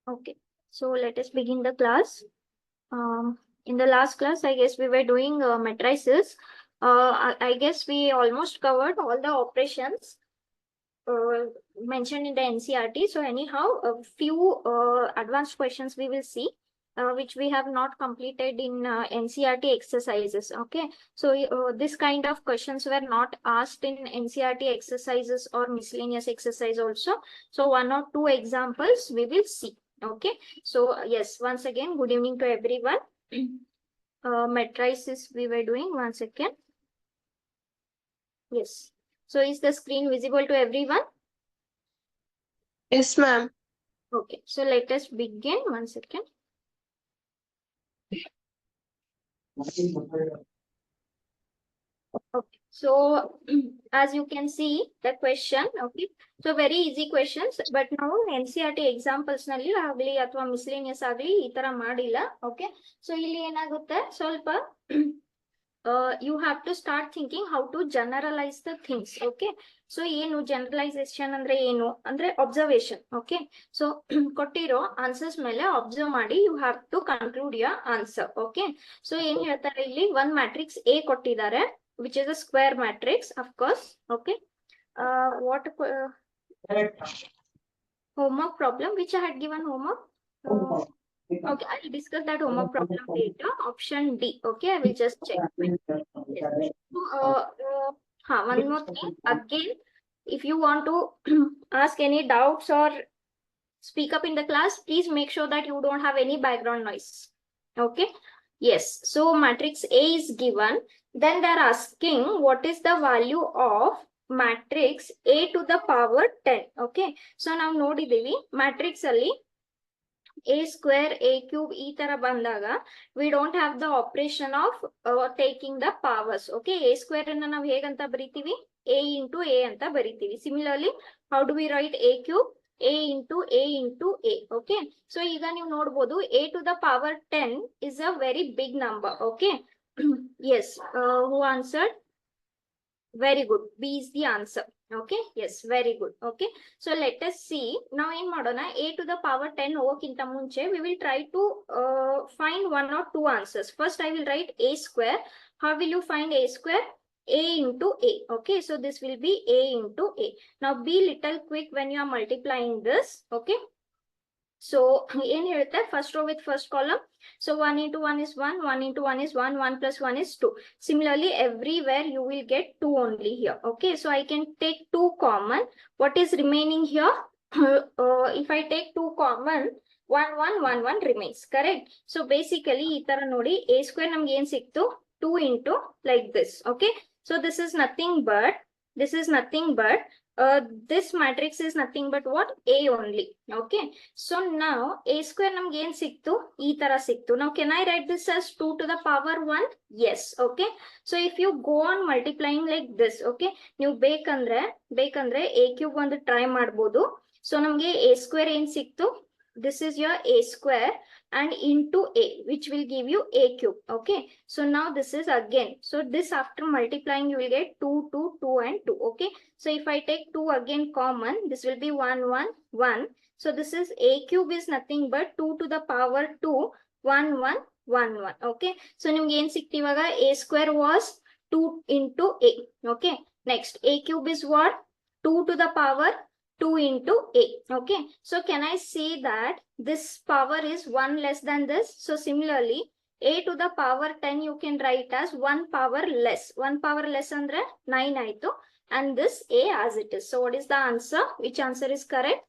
Okay, so let us begin the class. In the last class, I guess we were doing matrices. I guess we almost covered all the operations mentioned in the NCERT. So anyhow, a few advanced questions we will see, which we have not completed in NCERT exercises. Okay, so this kind of questions were not asked in NCERT exercises or miscellaneous exercise also. So one or two examples we will see. Okay, so yes, once again, good evening to everyone. Matrices we were doing. One second. Yes. So is the screen visible to everyone? Yes, ma'am. Okay, so let us begin. One second. Okay, so as you can see the question, okay, so very easy questions, but now NCERT examples ನಲ್ಲಿ ಆಗಲಿ ಅಥವಾ miscellaneous ಆಗಲಿ ಈ ತರ ಮಾಡಿಲ್ಲ. Okay, so ಇಲ್ಲಿ ಏನಾಗುತ್ತೆ ಸ್ವಲ್ಪ you have to start thinking how to generalize the things. Okay, so ಏನು ಜನರಲೈಸೇಷನ್ ಅಂದ್ರೆ ಏನು ಅಂದ್ರೆ ಅಬ್ಸರ್ವೇಷನ್. ಓಕೆ, ಸೊ ಕೊಟ್ಟಿರೋ ಆನ್ಸರ್ಸ್ ಮೇಲೆ ಅಬ್ಸರ್ವ್ ಮಾಡಿ you have to conclude your answer. Okay, so ಏನ್ ಹೇಳ್ತಾರೆ ಇಲ್ಲಿ ಒಂದ್ ಮ್ಯಾಟ್ರಿಕ್ಸ್ ಎ ಕೊಟ್ಟಿದ್ದಾರೆ, which is a square matrix, of course. Okay, what homework problem which I had given homework. Okay, I'll discuss that homework problem later. Option D. Okay, I will just check. Yes. So, one more thing. Again, if you want to ask any doubts or speak up in the class, please make sure that you don't have any background noise. Okay. Yes. So matrix A is given. Then they're asking what is the value of matrix A to the power 10. Okay. So now ನೋಡಿದೀವಿ matrix ಅಲ್ಲಿ a square a cube ಈ ತರ ಬಂದಾಗ we don't have the operation of taking the powers. Okay, a square ಅನ್ನ ನಾವು ಹೇಗಂತ ಬರಿತೀವಿ, a into a ಅಂತ ಬರಿತೀವಿ. Similarly, how do we write a cube? a into a into a. Okay, so ಈಗ ನೀವು ನೋಡಬಹುದು a to the power 10 is a very big number. Okay. Yes, who answered? Very good, B is the answer. Okay, yes, very good. Okay, so let us see now in modona a to the power 10 ಹೋಗಕ್ಕಿಂತ ಮುಂಚೆ we will try to find one or two answers. First I will write a square. How will you find a square? A into a. Okay, so this will be a into a. Now be little quick when you are multiplying this. Okay, so in here first row with first column. So 1 into 1 is 1, 1 into 1 is 1, 1 plus 1 is 2. Similarly, everywhere you will get 2 only here. Okay, so I can take 2 common. What is remaining here? If I take 2 common, 1, 1, 1, 1 remains. Correct? So basically, ಈ ತರ ನೋಡಿ a square ನಮ್ಗೆ ಏನ್ ಸಿಕ್ತು? 2 into like this. Okay, so this is nothing but this matrix is nothing but what? A only. Okay, so now a square ನಮ್ಗೆ ಏನ್ ಸಿಕ್ತು? ಈ ತರ ಸಿಕ್ತು. Now can I write this as 2 to the power 1? Yes. Okay, so if you go on multiplying like this, okay, ನೀವು ಬೇಕಂದ್ರೆ a cube ಒಂದು try ಮಾಡ್ಬೋದು. ಸೊ ನಮ್ಗೆ a square ಏನ್ ಸಿಕ್ತು? This is your a square and into a, which will give you a cube. Okay, so now this is again, so this after multiplying you will get 2, 2, 2 and 2. Okay, so if I take 2 again common, this will be 1, 1, 1. So this is a cube is nothing but 2 to the power 2, 1, 1, 1, 1. Okay, so nimge ಏನು ಸಿಕ್ತು ಇವಾಗ? a square was 2 into a. Okay, next a cube is what? 2 to the power 2 into a. Okay, so can I say that this power is 1 less than this? So similarly, a to the power 10 you can write as 1 power less. 1 power less andre 9 aitu, and this a as it is. So what is the answer? Which answer is correct?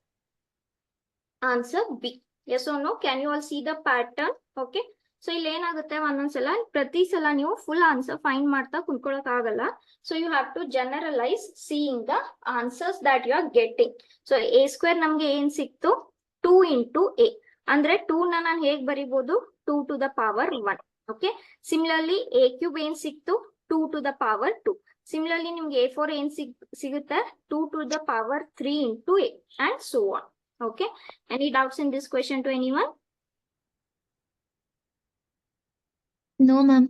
Answer B. Yes or no? Can you all see the pattern? Okay, so ಇಲ್ಲಿ ಏನಾಗುತ್ತೆ, ಒಂದೊಂದ್ಸಲ ಪ್ರತಿ ಸಲ ನೀವು full answer find ಮಾಡ್ತಾ ಕುಂತ್ಕೊಳಕ್ ಆಗಲ್ಲ. So you have to generalise seeing the answers that you are getting. So a square ನಮ್ಗೆ ಏನ್ ಸಿಕ್ತು? 2 into a. ಅಂದ್ರೆ 2 ನಾನು ಹೇಗ್ ಬರಿಬಹುದು? 2 to the power 1. Okay, similarly a cube ಏನ್ ಸಿಕ್ತು? 2 to the power 2. ಸಿಮಿಲರ್ಲಿ ನಿಮ್ಗೆ a4 ಏನ್ ಸಿಗುತ್ತೆ? 2 to the power 3 into a and so on. Okay, any doubts in this question to anyone? No, ma'am.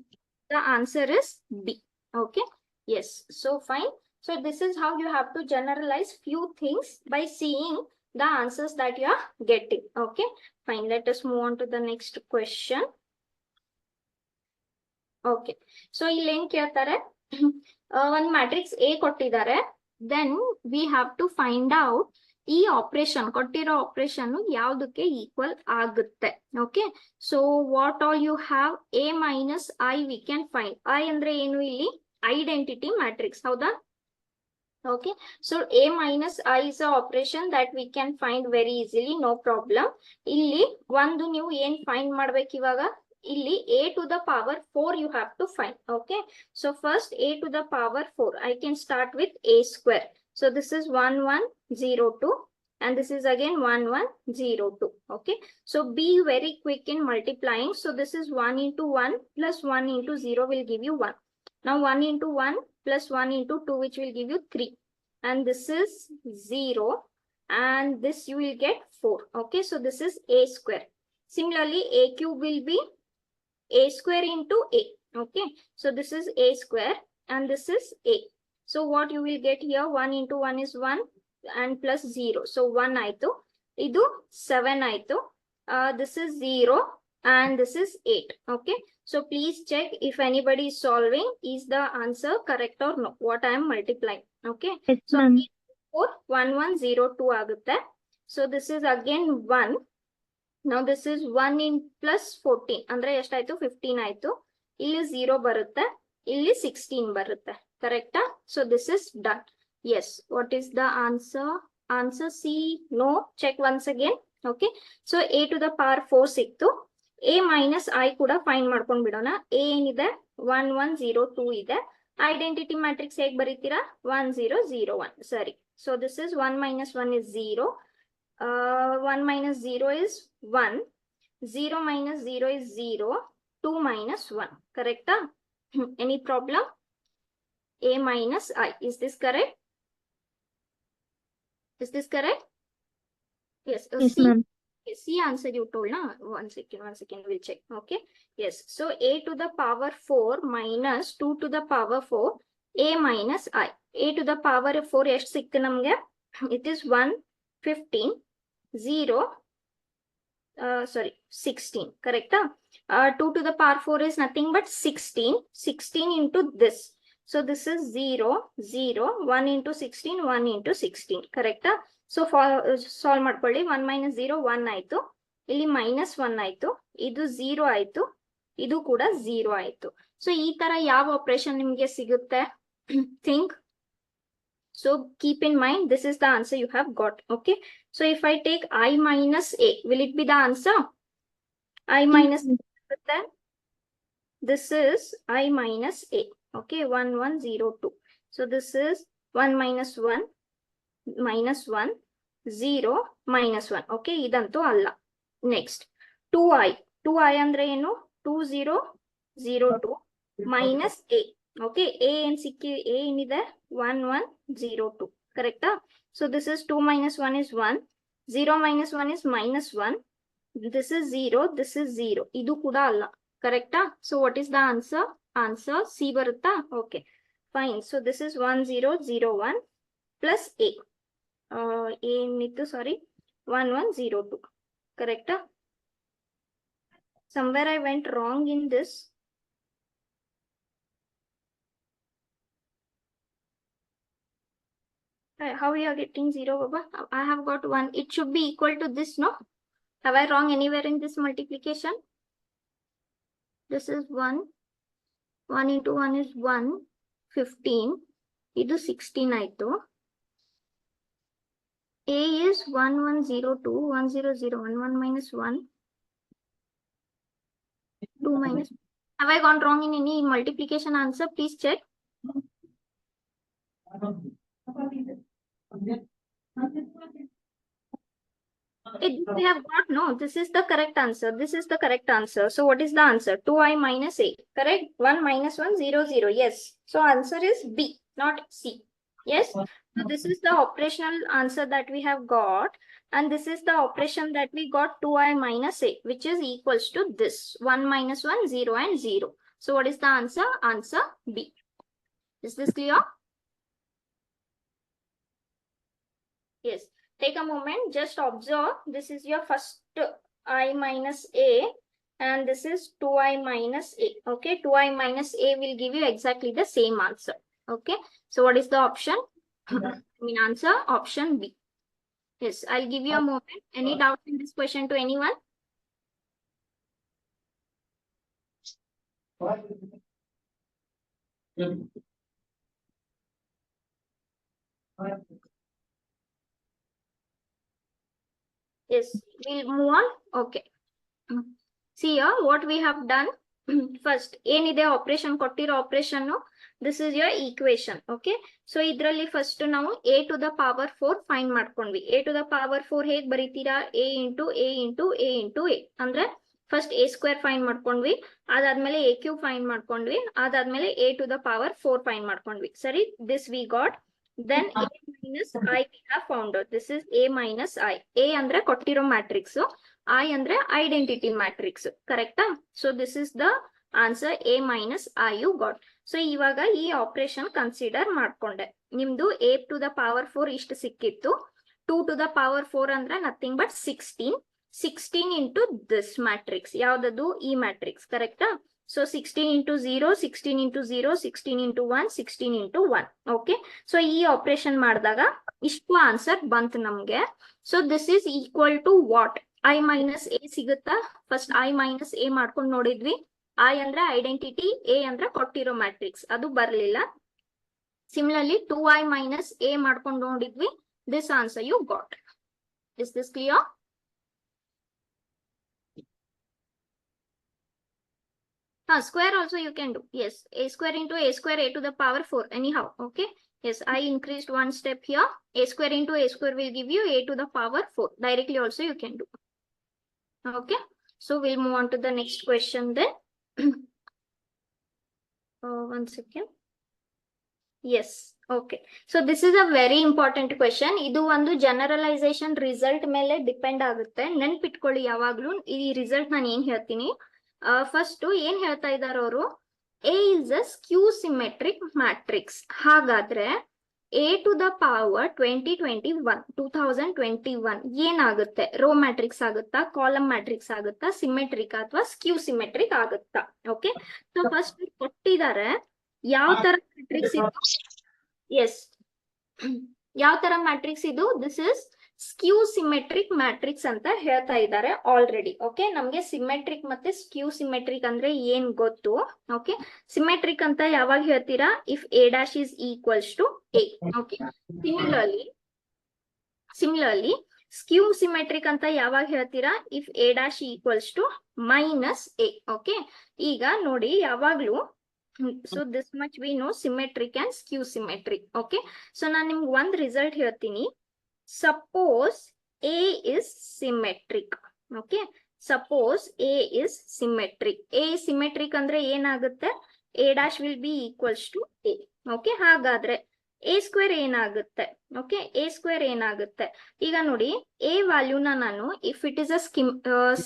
The answer is B. Okay, yes, so fine. So this is how you have to generalize few things by seeing the answers that you are getting. Okay, fine. Let us move on to the next question. Okay, so ಇಲ್ಲಿ ಏನ್ ಕೇಳ್ತಾರೆ, ಒಂದು matrix A ಕೊಟ್ಟಿದ್ದಾರೆ, then we have to find out ಈ operation ಕೊಟ್ಟಿರೋ operation ಯಾವ್ದಕ್ಕೆ equal ಆಗುತ್ತೆ. Okay, so what all you have, A minus I we can find. I ಅಂದ್ರೆ ಏನು ಇಲ್ಲಿ, ಐಡೆಂಟಿಟಿ ಮ್ಯಾಟ್ರಿಕ್ಸ್, ಹೌದಾ? Okay, so a minus I is a operation that we can find very easily, no problem. ಇಲ್ಲಿ ಒಂದು ನೀವು ಏನ್ find ಮಾಡ್ಬೇಕು ಇವಾಗ, ಇಲ್ಲಿ a to the power 4 you have to find. Okay, so first a to the power 4, I can start with a square. So this is 1102 and this is again 1102. Okay, so be very quick in multiplying. So this is 1 into 1 plus 1 into 0 will give you 1. Now 1 into 1 plus 1 into 2, which will give you 3. And this is 0. And this you will get 4. Okay, so this is a square. Similarly, a cube will be a square into a. Okay, so this is a square and this is a. So what you will get here, 1 into 1 is 1 and plus 0. So 1 aitu. Idu 7 aitu. This is 0 and this is 8. Okay, so please check if anybody is solving, is the answer correct or no, what I am multiplying. Okay, Yes, so ma'am. 1102 agutte. So this is again 1. Now this is 1 in plus 14 andre eshtayitu, 15 aitu. Illi 0 barutte, illi 16 barutte, correct? So this is done. Yes, what is the answer? Answer C, no. Check once again. Okay, so a to the power 4 siktu. A minus I kuda find ಮಾಡ್ಕೊಂಡು ಬಿಡೋಣ. A ಏನಿದೆ 1102 ಇದೆ. Identity matrix ಹೇಗೆ ಬರೀತೀರಾ, 1001. ಸರಿ, so this is 1 minus 1 is 0. 1 minus 0 is 1. 0 minus 0 is 0. 2 minus 1. Correct? Any problem? A minus I. Is this correct? Is this correct? Yes. Yes, C. ma'am. C answer you told, na? One second, we'll check. Okay. Yes. So a to the power 4 minus 2 to the power 4, a minus I. A to the power 4 ಎಷ್ಟು ಸಿಕ್ತು ನಮಗೆ? It is 115, 0, 16. Correct? 2 to the power 4 is nothing but 16. 16 into this. So this is 0, 0, 1 into 16, 1 into 16. Correct? So for solve ಮಾಡ್ಕೊಳ್ಳಿ. 1 minus 0 1 ಆಯ್ತು, ಇಲ್ಲಿ minus 1 ಆಯ್ತು, ಇದು 0 ಆಯ್ತು, ಇದು ಕೂಡ 0 ಆಯ್ತು. ಸೊ ಈ ತರ ಯಾವ ಆಪರೇಷನ್ ನಿಮ್ಗೆ ಸಿಗುತ್ತೆ? Think. So keep in mind, this is the answer you have got. Okay, so if I take I minus A, will it be the answer? I minus A, this is I minus A. Okay, 1102. So this is 1 minus 1 minus 1, 0 minus 1. Okay, idantu alla. Next 2i. 2i andre enu, 2002 minus a. Okay, a en sikki, a enide 1102. Correct? So this is 2 minus 1 is 1. 0 minus 1 is minus 1. This is 0, this is 0. Idu kuda alla. Correct? So what is the answer? Answer C barutta. Okay, fine. So this is 1001 plus a. Sorry, 1102. Correct? Somewhere I went wrong in this. How we are getting 0, Baba? I have got 1. It should be equal to this, no? Have I wrong anywhere in this multiplication? This is 1. 1 into 1 is 1. 15. Idu 16 aitu. A is 1102, 1001, 1 minus 1, 2 minus. Have I gone wrong in any multiplication answer? Please check. We have got, no, this is the correct answer. This is the correct answer. So what is the answer? 2i minus a. Correct? 1 minus 1, 0, 0. Yes. So answer is B, not C. Yes. So this is the operational answer that we have got. And this is the operation that we got, 2i minus a, which is equals to this. 1 minus 1, 0 and 0. So what is the answer? Answer B. Is this clear? Yes. take a moment, just observe. This is your first I minus A, and this is 2I minus A. Okay, 2I minus A will give you exactly the same answer. Okay, so what is the option? I mean answer option B. Yes, I'll give you a moment. Any doubt in this question to anyone? Yes, we'll move on. Okay. See here, what we have done. First, ಏನಿದೆ operation ಕೊಟ್ಟಿರೋ operation, this is your equation. Okay, so ಇದ್ರಲ್ಲಿ first ನಾವು a to the power 4 find ಮಾಡ್ಕೊಂಡ್ವಿ. a to the power 4 ಹೇಗ್ ಬರೀತೀರಾ? a into a into a into a ಅಂದ್ರೆ first a square find ಮಾಡ್ಕೊಂಡ್ವಿ, ಅದಾದ್ಮೇಲೆ a cube find ಮಾಡ್ಕೊಂಡ್ವಿ, ಅದಾದ್ಮೇಲೆ a to the power 4 find ಮಾಡ್ಕೊಂಡ್ವಿ. ಸರಿ, this we got. Then a minus I we have found out. This is a minus I. A ಅಂದ್ರೆ ಕೊಟ್ಟಿರೋ matrix, I ಅಂದ್ರೆ identity matrix. ಕರೆಕ್ಟಾ? So this is the answer, a minus I you got. So ಇವಾಗ ಈ operation consider ಮಾಡ್ಕೊಂಡೆ. ನಿಮ್ದು a to the power 4 ಇಷ್ಟು ಸಿಕ್ಕಿತ್ತು. 2 to the power 4 ಅಂದ್ರೆ nothing but 16. 16 into this matrix. ಯಾವ್ದದು? ಈ ಮ್ಯಾಟ್ರಿಕ್ಸ್. ಕರೆಕ್ಟಾ? So 16 into 0, 16 into 0, 16 into 1, 16 into 1. Okay. So ಈ ಆಪರೇಷನ್ ಮಾಡಿದಾಗ ಇಷ್ಟು ಆನ್ಸರ್ ಬಂತು ನಮ್ಗೆ. So this is equal to what? I minus A ಸಿಗುತ್ತಾ? ಫಸ್ಟ್ I minus A ಮಾಡ್ಕೊಂಡು ನೋಡಿದ್ವಿ. I ಅಂದ್ರೆ ಐಡೆಂಟಿಟಿ, A ಅಂದ್ರೆ ಕೊಟ್ಟಿರೋ ಮ್ಯಾಟ್ರಿಕ್ಸ್, ಅದು ಬರ್ಲಿಲ್ಲ. ಸಿಮಿಲರ್ಲಿ 2I minus A ಮಾಡ್ಕೊಂಡು ನೋಡಿದ್ವಿ. This answer you got. Is this clear? Square also you can do. Yes, a square into a square, a to the power 4. Anyhow, okay. Yes, I increased one step here. A square into a square will give you a to the power 4. Directly also you can do. Okay. So we'll move on to the next question then. One second. Yes. Okay. So this is a very important question. ಇದು ಒಂದು generalisation result ಮೇಲೆ depend ಆಗುತ್ತೆ. ನೆನ್ಪಿಟ್ಕೊಳ್ಳಿ ಯಾವಾಗ್ಲೂ ಈ result ನಾನು ಏನ್ ಹೇಳ್ತೀನಿ. ಫಸ್ಟ್ ಏನ್ ಹೇಳ್ತಾ ಇದ್ದಾರೆ ಅವರು? A is a skew symmetric matrix. ಹಾಗಾದ್ರೆ a to the power 2021 ಏನಾಗುತ್ತೆ? ರೋ ಮ್ಯಾಟ್ರಿಕ್ಸ್ ಆಗುತ್ತಾ, ಕಾಲಮ್ ಮ್ಯಾಟ್ರಿಕ್ಸ್ ಆಗುತ್ತಾ, ಸಿಮೆಟ್ರಿಕ್ ಅಥವಾ ಸ್ಕ್ಯೂ ಸಿಮೆಟ್ರಿಕ್ ಆಗುತ್ತಾ? ಓಕೆ, ಸೊ ಫಸ್ಟ್ ಕೊಟ್ಟಿದ್ದಾರೆ ಯಾವ ತರ ಮ್ಯಾಟ್ರಿಕ್ಸ್ ಇದು. ಎಸ್, ಯಾವ ತರ ಮ್ಯಾಟ್ರಿಕ್ಸ್ ಇದು? ದಿಸ್ ಇಸ್ ಸ್ಕ್ಯೂ ಸಿಮೆಟ್ರಿಕ್ ಮ್ಯಾಟ್ರಿಕ್ಸ್ ಅಂತ ಹೇಳ್ತಾ ಇದ್ದಾರೆ ಆಲ್ರೆಡಿ. ಓಕೆ, ನಮ್ಗೆ ಸಿಮೆಟ್ರಿಕ್ ಮತ್ತೆ ಸ್ಕ್ಯೂ ಸಿಮೆಟ್ರಿಕ್ ಅಂದ್ರೆ ಏನ್ ಗೊತ್ತು. ಓಕೆ, ಸಿಮೆಟ್ರಿಕ್ ಅಂತ ಯಾವಾಗ ಹೇಳ್ತೀರಾ? If a dash is equals to a. Okay, similarly ಸ್ಕ್ಯೂ symmetric ಅಂತ ಯಾವಾಗ ಹೇಳ್ತೀರಾ? If a dash equals to minus a. Okay, ಈಗ ನೋಡಿ ಯಾವಾಗ್ಲೂ, so this much we know symmetric and ಸ್ಕ್ಯೂ symmetric. Okay, so ನಾನು ನಿಮ್ಗೆ ಒಂದ್ ರಿಸಲ್ಟ್ ಹೇಳ್ತೀನಿ. Suppose A is symmetric. Okay, suppose A is symmetric. A is symmetric ಅಂದ್ರೆ ಏನಾಗುತ್ತೆ? A dash will be equals to A. Okay, ಹಾಗಾದ್ರೆ A square ಏನಾಗುತ್ತೆ? Okay, A square ಏನಾಗುತ್ತೆ? ಈಗ ನೋಡಿ, A ವ್ಯಾಲ್ಯೂನ ನಾನು, if it is a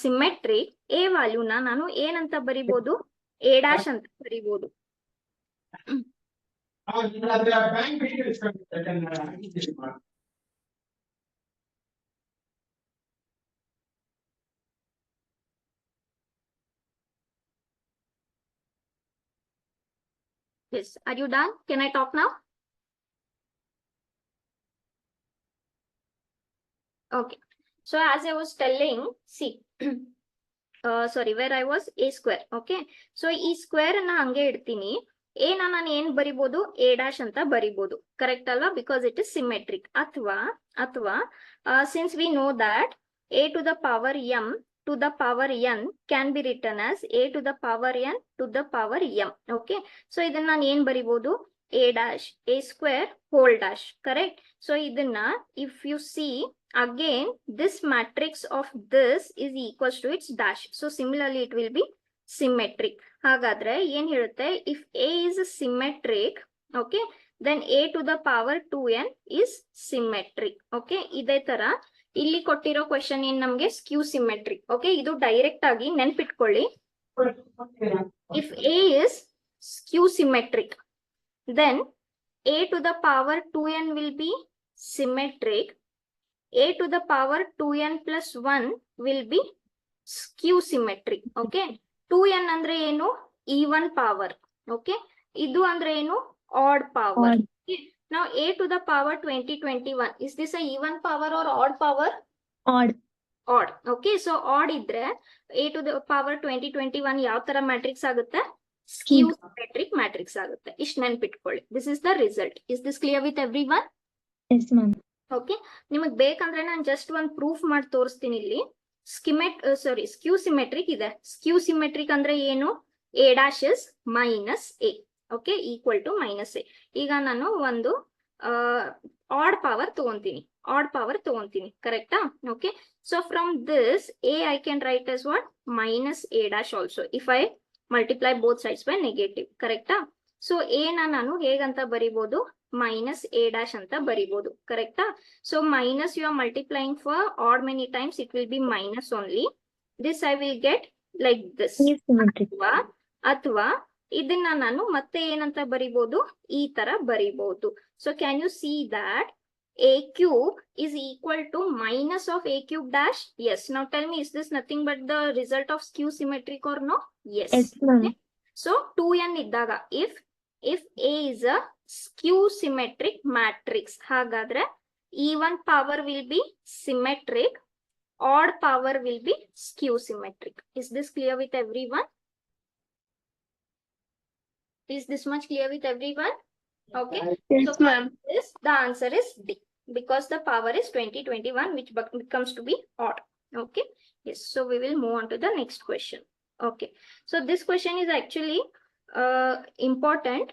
symmetric, A ವ್ಯಾಲ್ಯೂನ ನಾನು ಏನಂತ ಬರಿಬಹುದು? A dash ಅಂತ ಬರಿಬಹುದು. Yes, are you done? Can I talk now? Okay, so as I was telling, see, sorry, where I was, a square. Okay, so ಈ square ಅನ್ನ ಹಂಗೆ ಇಡ್ತೀನಿ. a ನಾನು ಏನ್ ಬರಿಬಹುದು? a dash ಅಂತ ಬರಿಬಹುದು. ಕರೆಕ್ಟ್ ಅಲ್ವಾ? Because it is symmetric. ಅಥವಾ since we know that a to the power m to the power n can be written as a to the power n to the power m. Okay, so ಇದನ್ನ ನಾನು ಏನ್ ಬರಿಬಹುದು? a dash a square whole dash. Correct? So ಇದನ್ನ if you see again, this matrix of this is equals to its dash. So similarly it will be symmetric. ಹಾಗಾದ್ರೆ ಏನ್ ಹೇಳುತ್ತೆ? if a is symmetric, okay, then a to the power 2n is symmetric. Okay, ಇದೇ ತರ ಇಲ್ಲಿ ಕೊಟ್ಟಿರೋ question ಏನ್ ನಮ್ಗೆ? ಸ್ಕ್ಯೂ symmetric. Okay, ಇದು ಡೈರೆಕ್ಟ್ ಆಗಿ ನೆನ್ಪಿಟ್ಕೊಳ್ಳಿ. If a is skew symmetric, then a to the power 2n will be symmetric. a to the power 2n plus 1 will be skew symmetric. Okay, 2n ಅಂದ್ರೆ ಏನು, even power. Okay, ಇದು ಅಂದ್ರೆ ಏನು, odd power. Odd. Okay. Now a to the power 2021, is this a even power or odd power? Odd. Odd. Okay, so odd ಇದ್ರೆ a to the power 2021 ಯಾವ ತರ matrix ಆಗುತ್ತೆ, ಸ್ಕ್ಯೂ symmetric matrix ಆಗುತ್ತೆ. ಇಷ್ಟು ನೆನ್ಪಿಟ್ಕೊಳ್ಳಿ. This is the result. Is this clear with every one? Yes, ma'am. Okay, ನಿಮಗ್ ಬೇಕಂದ್ರೆ ನಾನು ಜಸ್ಟ್ ಒಂದು ಪ್ರೂಫ್ ಮಾಡಿ ತೋರಿಸ್ತೀನಿ. ಇಲ್ಲಿ ಸ್ಕ್ಯೂ ಸಿಮೆಟ್ರಿಕ್ ಇದೆ. ಸ್ಕ್ಯೂ ಸಿಮೆಟ್ರಿಕ್ ಅಂದ್ರೆ ಏನು, a dash is minus a. Okay, equal to minus A. ಈಗ ನಾನು ಒಂದು ಆಡ್ ಪವರ್ ತಗೊಂತೀನಿ, ಕರೆಕ್ಟಾ? Okay, so from this a I can write as what, minus a dash also if I multiply both sides by negative, ಕರೆಕ್ಟಾ? So a ನಾನು ಹೇಗಂತ ಬರಿಬಹುದು, minus a dash ಅಂತ ಬರಿಬಹುದು, ಕರೆಕ್ಟಾ? So minus you are multiplying for odd many times, it will be minus only. This I will get like this. Symmetric. ಅಥವಾ ಇದನ್ನ ನಾನು ಮತ್ತೆ ಏನಂತ ಬರಿಬಹುದು, ಈ ತರ ಬರಿಬಹುದು. So can you see that a cube is equal to minus of a cube dash? Yes. Now tell me, is this nothing but the result of skew symmetric or no? Yes. Yes, ma'am. Okay. So 2n ಇದ್ದಾಗ if a is a skew symmetric matrix, ಹಾಗಾದ್ರೆ even power will be symmetric, odd power will be skew symmetric. Is this clear with everyone? Is this much clear with everyone? Okay. Yes, So ma'am. the answer is D, because the power is 2021, which becomes to be odd. Okay. Yes. So we will move on to the next question. Okay. So this question is actually important.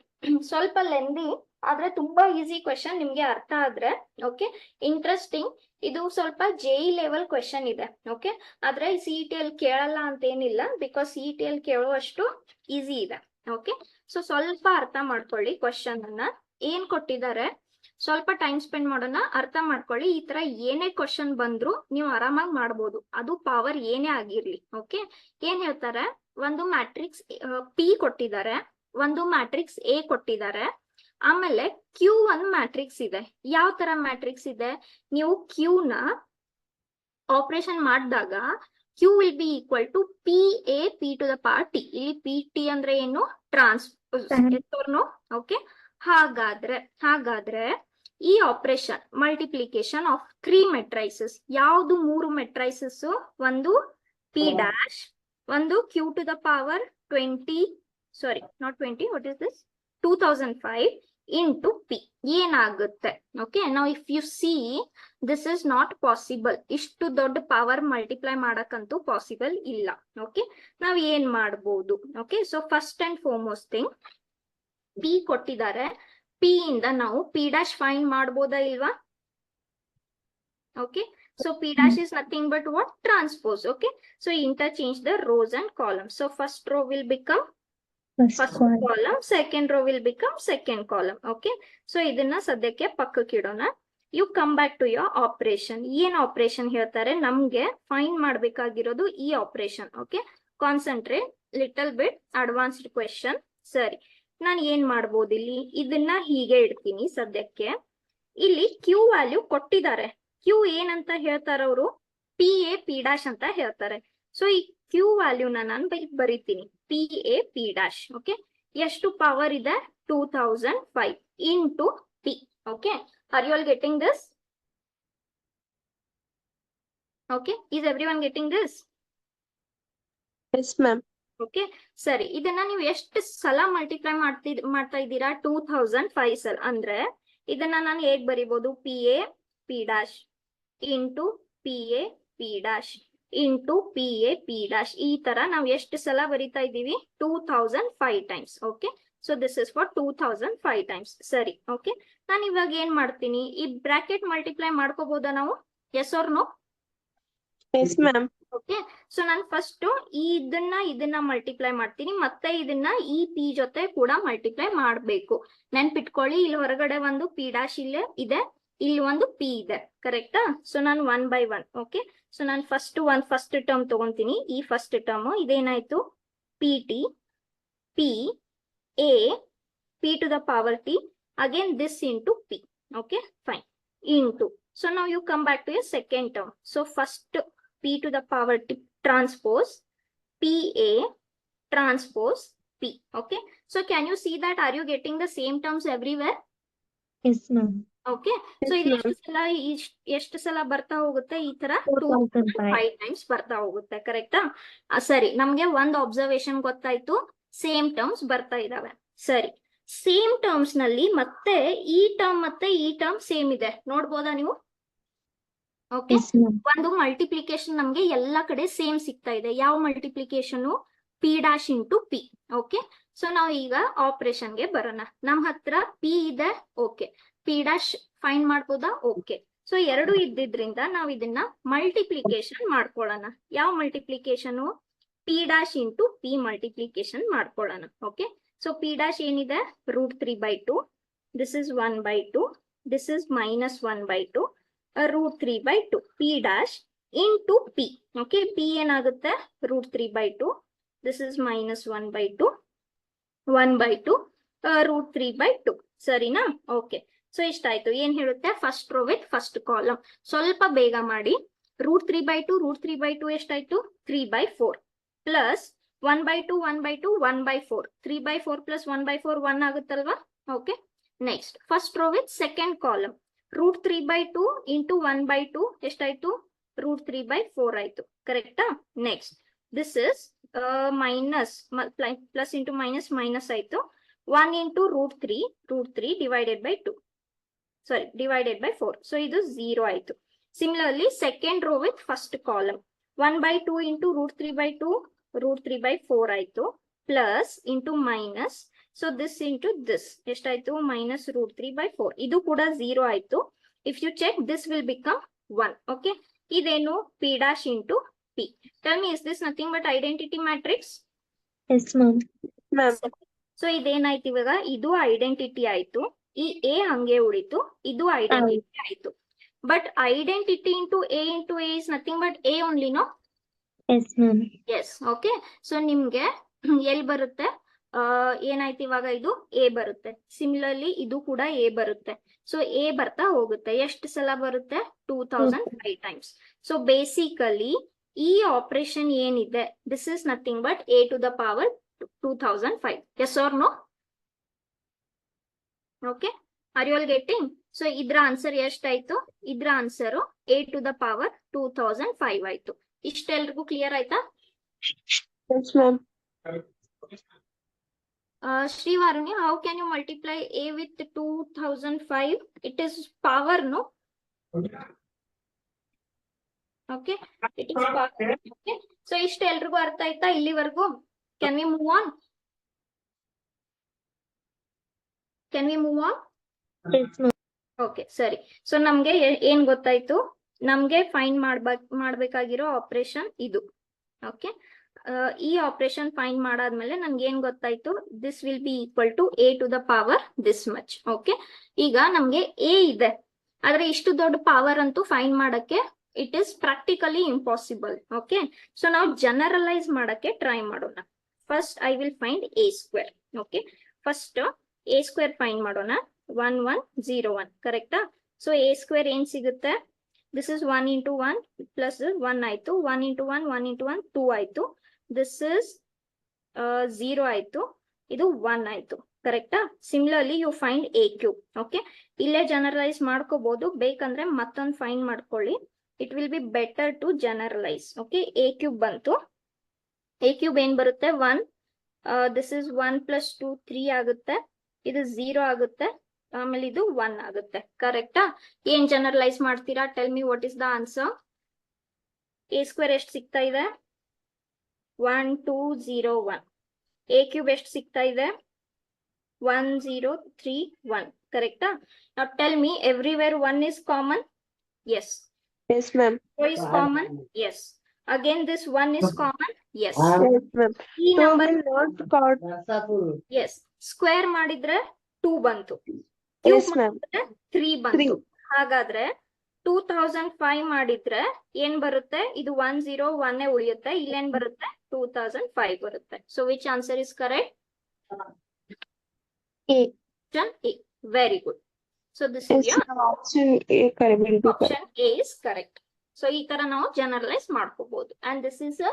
ಸ್ವಲ್ಪ lengthy ಆದ್ರೆ ತುಂಬಾ easy question, ನಿಮ್ಗೆ ಅರ್ಥ ಆದ್ರೆ okay, interesting. ಇದು ಸ್ವಲ್ಪ JEE level question ಇದೆ. Okay, ಆದ್ರೆ CET ಅಲ್ಲಿ ಕೇಳಲ್ಲ ಅಂತ ಏನಿಲ್ಲ, ಬಿಕಾಸ್ CET ಅಲ್ಲಿ ಕೇಳುವಷ್ಟು ಈಸಿ ಇದೆ. ಓಕೆ, ಸೊ ಸ್ವಲ್ಪ ಅರ್ಥ ಮಾಡ್ಕೊಳ್ಳಿ ಕ್ವೆಶನ್ ಅನ್ನ. ಏನ್ ಕೊಟ್ಟಿದ್ದಾರೆ, ಸ್ವಲ್ಪ ಟೈಮ್ ಸ್ಪೆಂಡ್ ಮಾಡೋಣ, ಅರ್ಥ ಮಾಡ್ಕೊಳ್ಳಿ. ಈ ತರ ಏನೇ ಕ್ವೆಶನ್ ಬಂದ್ರು ನೀವು ಆರಾಮಾಗಿ ಮಾಡ್ಬೋದು, ಅದು ಪವರ್ ಏನೇ ಆಗಿರ್ಲಿ. ಓಕೆ, ಏನ್ ಹೇಳ್ತಾರೆ, ಒಂದು ಮ್ಯಾಟ್ರಿಕ್ಸ್ P ಕೊಟ್ಟಿದ್ದಾರೆ, ಒಂದು ಮ್ಯಾಟ್ರಿಕ್ಸ್ A ಕೊಟ್ಟಿದ್ದಾರೆ, ಆಮೇಲೆ Q ಒಂದು ಮ್ಯಾಟ್ರಿಕ್ಸ್ ಇದೆ. ಯಾವ ತರ ಮ್ಯಾಟ್ರಿಕ್ಸ್ ಇದೆ, ನೀವು Q ನ ಆಪರೇಷನ್ ಮಾಡಿದಾಗ Q will be equal to PA P to the power T. ಇಲ್ಲಿ PT ಅಂದ್ರೆ ಏನು, ಟ್ರಾನ್ಸ್ಫರ್. ಓಕೆ, ಹಾಗಾದ್ರೆ ಈ ಆಪರೇಷನ್ ಮಲ್ಟಿಪ್ಲಿಕೇಶನ್ ಆಫ್ 3 ಮೆಟ್ರೈಸಸ್, ಯಾವ್ದು 3 ಮೆಟ್ರೈಸಸ್, ಒಂದು P dash, ಒಂದು Q to the power 20, sorry not 20, what is this, 2005 into P, ಏನಾಗುತ್ತೆ? Okay, ನಾವು if U see this is not possible. ಇಷ್ಟು ದೊಡ್ಡ ಪವರ್ ಮಲ್ಟಿಪ್ಲೈ ಮಾಡಕ್ಕಂತೂ ಪಾಸಿಬಲ್ ಇಲ್ಲ. ಓಕೆ, ನಾವ್ ಏನ್ ಮಾಡ್ಬೋದು? Okay, so first and foremost thing, P ಕೊಟ್ಟಿದ್ದಾರೆ, P ಇಂದ ನಾವು P dash ಫೈಂಡ್ ಮಾಡ್ಬೋದಾ ಇಲ್ವಾ? Okay, so P dash is nothing but what, transpose. Okay, so interchange the rows and columns. So first row will become first column, second row will become second column. Okay, so ಇದನ್ನ ಸದ್ಯಕ್ಕೆ ಪಕ್ಕಕ್ಕೆ ಇಡೋಣ. You come back to your operation. ಏನ್ operation ಹೇಳ್ತಾರೆ, ನಮ್ಗೆ find ಮಾಡ್ಬೇಕಾಗಿರೋದು ಈ operation. Okay, concentrate little bit, advanced question. ಸರಿ, ನಾನು ಏನ್ ಮಾಡ್ಬೋದು ಇಲ್ಲಿ, ಇದನ್ನ ಹೀಗೆ ಇಡ್ತೀನಿ ಸದ್ಯಕ್ಕೆ. ಇಲ್ಲಿ Q ವ್ಯಾಲ್ಯೂ ಕೊಟ್ಟಿದ್ದಾರೆ, Q ಏನಂತ ಹೇಳ್ತಾರ ಅವರು, PA P dash ಅಂತ ಹೇಳ್ತಾರೆ. ಸೊ ಈ Q ವ್ಯಾಲ್ಯೂನ ನಾನು ಬರೀತೀನಿ, PA P dash. ಓಕೆ, ಎಷ್ಟು ಪವರ್ ಇದೆ, 2005 into P. Okay, are you all getting this? Okay, is everyone getting this? Yes, ma'am. Okay, ಸರಿ, ಇದನ್ನ ನೀವು ಎಷ್ಟು ಸಲ ಮಲ್ಟಿಪ್ಲೈ ಮಾಡ್ತಾ ಇದ್ದೀರಾ, 2005 ಸಲ. ಅಂದ್ರೆ ಇದನ್ನ ನಾನು ಹೇಗ್ ಬರಿಬಹುದು, PA P dash into PA P dash into PA P dash. ಈ ತರ ನಾವು ಎಷ್ಟು ಸಲ ಬರಿತಾ ಇದ್ದೀವಿ, 2005 times. Okay, so this is for 2005 times. ಸರಿ, ಓಕೆ, ನಾನು ಇವಾಗ ಏನ್ ಮಾಡ್ತೀನಿ, ಈ ಬ್ರಾಕೆಟ್ ಮಲ್ಟಿಪ್ಲೈ ಮಾಡ್ಕೋಬಹುದಾ ನಾವು, yes or no? Yes, ma'am. Okay, so ನಾನು ಫಸ್ಟ್ ಇದನ್ನ ಮಲ್ಟಿಪ್ಲೈ ಮಾಡ್ತೀನಿ, ಮತ್ತೆ ಇದನ್ನ ಈ P ಜೊತೆ ಕೂಡ ಮಲ್ಟಿಪ್ಲೈ ಮಾಡ್ಬೇಕು. ನೆನ್ಪಿಟ್ಕೊಳ್ಳಿ, ಇಲ್ಲಿ ಹೊರಗಡೆ ಒಂದು P dash ಇಲ್ಲೇ ಇದೆ, ಇಲ್ಲಿ ಒಂದು P ಇದೆ, ಕರೆಕ್ಟಾ? ಸೊ ನಾನು 1 by 1. ಓಕೆ, ಸೊ ನಾನು ಫಸ್ಟ್ ಟರ್ಮ್ ತಗೊಂತೀನಿ. ಈ ಫಸ್ಟ್ ಟರ್ಮ್ ಇದೇನಾಯ್ತು, PT P A P to the power T, again this into P. Okay, fine, into So now you come back to your second term. So first P to the power T transpose PA transpose P. Okay. So can you see that? Are you getting the same terms everywhere? Yes, ma'am. Okay so Yes, ಇದು ma'am. ಎಷ್ಟು ಸಲ ಬರ್ತಾ ಹೋಗುತ್ತೆ ಈ ತರ 4005. 5 times ಬರ್ತಾ ಹೋಗುತ್ತೆ ಕರೆಕ್ಟಾ ಸರಿ ನಮ್ಗೆ ಒಂದು ಅಬ್ಸರ್ವೇಷನ್ ಗೊತ್ತಾಯ್ತು ಸೇಮ್ ಟರ್ಮ್ಸ್ ಬರ್ತಾ ಇದಾವೆ ಸರಿ ಸೇಮ್ ಟರ್ಮ್ಸ್ ನಲ್ಲಿ ಮತ್ತೆ ಈ ಟರ್ಮ್ ಸೇಮ್ ಇದೆ ನೋಡ್ಬೋದಾ ನೀವು ಓಕೆ Yes, ma'am. ಒಂದು ಮಲ್ಟಿಪ್ಲಿಕೇಶನ್ ನಮ್ಗೆ ಎಲ್ಲಾ ಕಡೆ ಸೇಮ್ ಸಿಗ್ತಾ ಇದೆ ಯಾವ multiplication P dash into P okay so ನಾವು ಈಗ ಆಪರೇಷನ್ ಗೆ ಬರೋಣ ನಮ್ ಹತ್ರ ಪಿ ಇದೆ ಓಕೆ ಪಿ ಡ್ಯಾಶ್ ಫೈಂಡ್ ಮಾಡ್ಬೋದಾ ಓಕೆ ಸೊ ಎರಡು ಇದ್ದಿದ್ರಿಂದ ನಾವ್ ಇದನ್ನ ಮಲ್ಟಿಪ್ಲಿಕೇಶನ್ ಮಾಡ್ಕೊಳ್ಳೋಣ ಯಾವ multiplication P dash into P multiplication ಮಾಡ್ಕೊಳ್ಳೋಣ ಓಕೆ ಸೊ ಪಿ ಡ್ಯಾಶ್ ಏನಿದೆ √3/2 this is 1/2 this is -1/2 √3/2 P dash into P okay P ಏನಾಗುತ್ತೆ √3/2 ದಿಸ್ ಇಸ್ -1/2 1/2 √3/2 ಸರಿನಾ ಓಕೆ ಸೊ ಇಷ್ಟಾಯ್ತು ಏನ್ ಹೇಳುತ್ತೆ first row with first column ಸ್ವಲ್ಪ ಬೇಗ ಮಾಡಿ √3/2 ಎಷ್ಟಾಯ್ತು 3/4 ಪ್ಲಸ್ 1/2 1/2 1/4 3/4 ಪ್ಲಸ್ 1/4 1 ಆಗುತ್ತಲ್ವಾ okay next first row with second column √3/2 into 1/2 ಎಷ್ಟಾಯ್ತು √3/4 ಆಯ್ತು ಕರೆಕ್ಟಾ next this is minus plus into minus ಆಯ್ತು 1 into √3 divided by 2 sorry divided by 4 so ಇದು 0 ಆಯ್ತು similarly second row with first column 1/2 into √3/2 √3/4 ಆಯ್ತು plus into minus so this into this ಎಷ್ಟಾಯ್ತು -√3/4 ಇದು ಕೂಡ 0 ಆಯ್ತು if you check this will become 1 okay ಇದೇನು P dash into P tell me is this nothing but identity matrix Yes, ma'am. Ma'am. So ಇದೇನಾಯ್ತು ಇವಾಗ ಇದು identity ಆಯ್ತು ಈ ಎ ಹಂಗೆ ಉಳಿತು ಇದು ಐಡೆಂಟಿಟಿ ಆಯ್ತು but identity into A is nothing but A only no Yes, ma'am. Yes okay so ನಿಮ್ಗೆ ಎಲ್ಲಿ ಬರುತ್ತೆ ಏನಾಯ್ತು ಇವಾಗ ಇದು ಎ ಬರುತ್ತೆ ಸಿಮಿಲರ್ಲಿ ಇದು ಕೂಡ ಎ ಬರುತ್ತೆ ಸೊ ಎ ಬರ್ತಾ ಹೋಗುತ್ತೆ ಎಷ್ಟು ಸಲ ಬರುತ್ತೆ 2005 ಟೈಮ್ಸ್ ಸೊ ಬೇಸಿಕಲಿ ಈ ಆಪರೇಷನ್ ಏನಿದೆ this is nothing but A to the power 2005 yes or no okay are you all getting so ಇದ್ರ ಆನ್ಸರ್ ಎಷ್ಟಾಯ್ತು ಇದ್ರ answer A to the power 2005 ಆಯ್ತು ಇಷ್ಟೆಲ್ರಿಗೂ ಕ್ಲಿಯರ್ ಆಯ್ತಾ Yes, ma'am. Srivaruni, how can you multiply a with 2005? It is power, no? Okay, it is power. Okay, so ಇಷ್ಟು ಎಲ್ರಿಗೂ ಅರ್ಥ ಆಯ್ತಾ ಇಲ್ಲಿವರೆಗೂ? Can we move on? Can we move on? Yes, ma'am. Okay, ಸರಿ. So ನಮ್ಗೆ ಏನ್ ಗೊತ್ತಾಯ್ತು? ನಮ್ಗೆ ಫೈಂಡ್ ಮಾಡ್ಬೇಕಾಗಿರೋ ಆಪರೇಷನ್ ಇದು. ಓಕೆ ಈ ಆಪರೇಷನ್ ಫೈಂಡ್ ಮಾಡಾದ್ಮೇಲೆ ನನ್ಗೆ ಏನ್ ಗೊತ್ತಾಯ್ತು this will be equal to A to the power this much okay ಈಗ ನಮ್ಗೆ ಎ ಇದೆ ಆದ್ರೆ ಇಷ್ಟು ದೊಡ್ಡ ಪವರ್ ಅಂತೂ ಫೈಂಡ್ ಮಾಡಕ್ಕೆ it is practically impossible okay so ನಾವು ಜನರಲೈಸ್ ಮಾಡಕ್ಕೆ ಟ್ರೈ ಮಾಡೋಣ first I will find A square okay first A square find ಮಾಡೋಣ 1101 ಕರೆಕ್ಟಾ ಸೊ ಎ ಸ್ಕ್ವೇರ್ ಏನ್ ಸಿಗುತ್ತೆ ದಿಸ್ ಇಸ್ 1 ಇಂಟು 1 ಪ್ಲಸ್ 1 ಆಯ್ತು 1 ಇಂಟು 1 1 ಇಂಟು 1 2 ಆಯ್ತು ದಿಸ್ ಇಸ್ 0 ಆಯ್ತು ಇದು 1 ಆಯ್ತು ಕರೆಕ್ಟಾ similarly you find A cube okay ಇಲ್ಲೇ ಜನರಲೈಸ್ ಮಾಡ್ಕೋಬಹುದು ಬೇಕಂದ್ರೆ ಮತ್ತೊಂದು ಫೈಂಡ್ ಮಾಡ್ಕೊಳ್ಳಿ it will be better to generalise okay A cube ಬಂತು ಎ ಕ್ಯೂಬ್ ಏನ್ ಬರುತ್ತೆ 1 ದಿಸ್ ಇಸ್ 1 ಪ್ಲಸ್ 2 3 ಆಗುತ್ತೆ ಇದು 0 ಆಗುತ್ತೆ ಆಮೇಲೆ ಇದು 1 ಆಗುತ್ತೆ ಕರೆಕ್ಟಾ ಏನ್ ಜನರಲೈಸ್ ಮಾಡ್ತೀರಾ tell me what is the answer A square ಎಷ್ಟು ಸಿಗ್ತಾ ಇದೆ 1201 ಎ ಕ್ಯೂಬ್ ಎಷ್ಟು ಸಿಗ್ತಾ ಇದೆ 1031 ಕರೆಕ್ಟಾ now tell me everywhere 1 is common yes Yes, ma'am. 4 is common yes again this 1 is common yes Yes, ma'am. ಈ So number will not count. yes square ಮಾಡಿದ್ರೆ 2 ಬಂತು Yes, ma'am. 3 ಬಂತು ಹಾಗಾದ್ರೆ 2005 ಮಾಡಿದ್ರೆ ಏನ್ ಬರುತ್ತೆ ಇದು 101 ಉಳಿಯುತ್ತೆ ಇಲ್ಲೇನ್ ಬರುತ್ತೆ 2005 ಬರುತ್ತೆ so which answer is correct A. Very good So this is Yes, your ma'am. Option A correct will be correct. option A is correct. So ಈ ತರ ನಾವು ಜನರಲೈಸ್ ಮಾಡ್ಕೋಬಹುದು. And this is a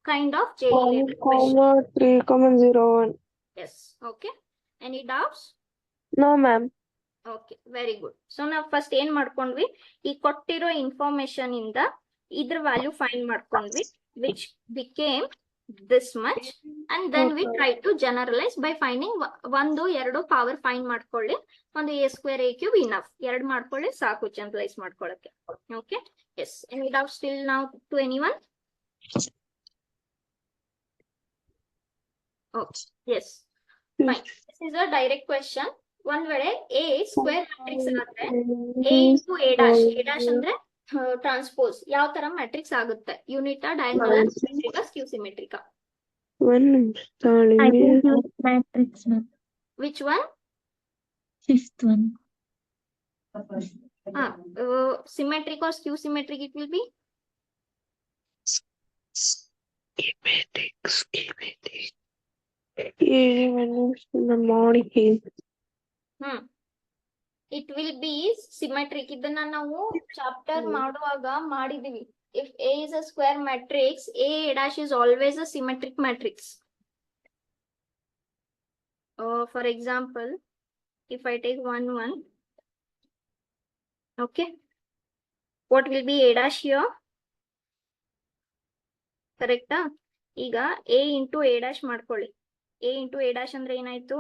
kind of JEE 1, level question. 3,0, 1. Yes. Okay. Any doubts? No, ma'am. Okay very good. So ನಾವು first ಏನ್ ಮಾಡ್ಕೊಂಡ್ವಿ, ಈ ಕೊಟ್ಟಿರೋ information ಇಂದ ಇದ್ರ ವ್ಯಾಲ್ಯೂ ಫೈಂಡ್ ಮಾಡ್ಕೊಂಡ್ವಿ, which became this much, and then we try to generalize by finding ಒಂದು ಎರಡು ಪವರ್ ಫೈಂಡ್ ಮಾಡ್ಕೊಳ್ಳಿ. ಒಂದು A square A cube enough, ಎರಡು ಮಾಡ್ಕೊಳ್ಳಿ ಸಾಕು ಜನರಲೈಸ್ ಮಾಡ್ಕೊಳ್ಳಕ್ಕೆ. Okay yes. Any doubt still now to anyone? Okay yes fine. This is a direct question. ಒಂದ್ ವೇಳೆ ಎ ಸ್ಕ್ವೇರ್ ಮ್ಯಾಟ್ರಿಕ್ಸ್ ಆದ್ರೆ A into A dash, A dash ಅಂದ್ರೆ transpose, ಯಾವ ತರ ಮ್ಯಾಟ್ರಿಕ್ಸ್ ಆಗುತ್ತೆ? ಯೂನಿಟಾ, ಡಯಾಗೋನಲ್, ಸಿಮೆಟ್ರಿಕಾ, ಸ್ಕ್ಯೂ ಸಿಮೆಟ್ರಿಕಾ? I think use matrix, ma'am. Which one? Fifth one. Symmetric or skew symmetric it will be? Schematic. In the morning. It will be symmetric. ಇದನ್ನ ನಾವು chapter ಮಾಡುವಾಗ ಮಾಡಿದೀವಿ. If A is a square matrix, A dash is always a symmetric matrix. For example, if I take 1, 1, okay, what will be A dash here? Correct? ಈಗ A into A dash ಮಾಡ್ಕೊಳ್ಳಿ. A into A dash ಅಂದ್ರೆ ಏನಾಯ್ತು?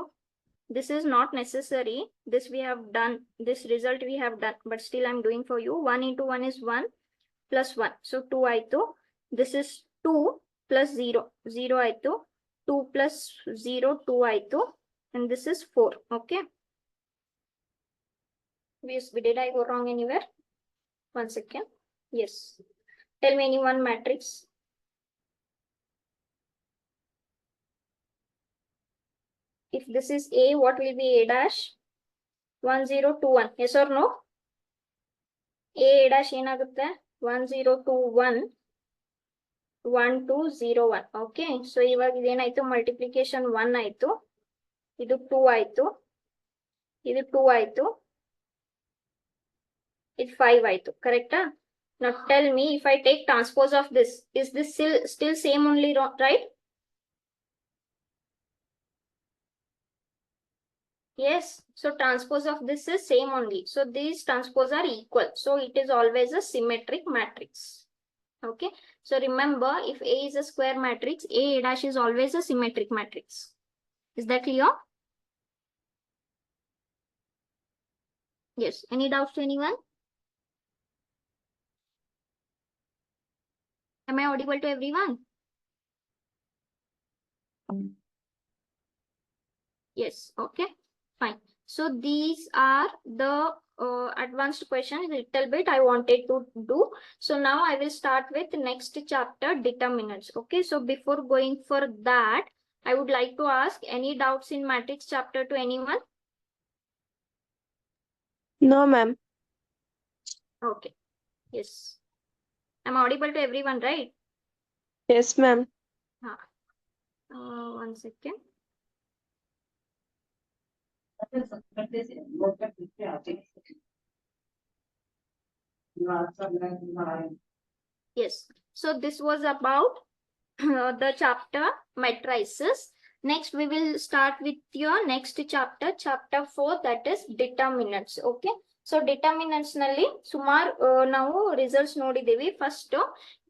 This is not necessary. This we have done. This result we have done. But still I'm doing for you. 1 into 1 is 1 plus 1. So 2 ಆಯ್ತು. This is 2 plus 0. 0 ಆಯ್ತು. 2 plus 0, 2 ಆಯ್ತು. And this is 4. Okay. Did I go wrong anywhere? 1 second. Yes. Tell me any one matrix. If this is A, what will be A dash? 1, 0, 2, 1. Yes or no? A dash ಏನಾಗುತ್ತೆ? 1, 0, 2, 1. 1, 2, 0, 1. Okay. So ಇವಾಗ ಇದೇನಾಯ್ತು? Multiplication 1 ಆಯ್ತು. ಇದು 2 ಆಯ್ತು. ಇದು 2 ಆಯ್ತು. ಇದು 5 ಆಯ್ತು. ಕರೆಕ್ಟಾ? Now tell me, if I take transpose of this, is this still same only, right? Yes, so transpose of this is same only. So these transpose are equal. So it is always a symmetric matrix. Okay. So remember, if A is a square matrix, A dash is always a symmetric matrix. Is that clear? Yes. Any doubts to anyone? Am I audible to everyone? Yes. Okay. Fine. So these are the advanced questions, little bit I wanted to do. So now I will start with next chapter, determinants. Okay. So before going for that, I would like to ask any doubts in matrix chapter to anyone? No, ma'am. Okay. Yes. I'm audible to everyone, right? Yes, ma'am. 1 second. Yes. So this was about the chapter matrices. Next, we will start with your next chapter, chapter 4, that is determinants. Okay. So determinants ನಲ್ಲಿ ಸುಮಾರು ನಾವು results ನೋಡಿದೀವಿ. First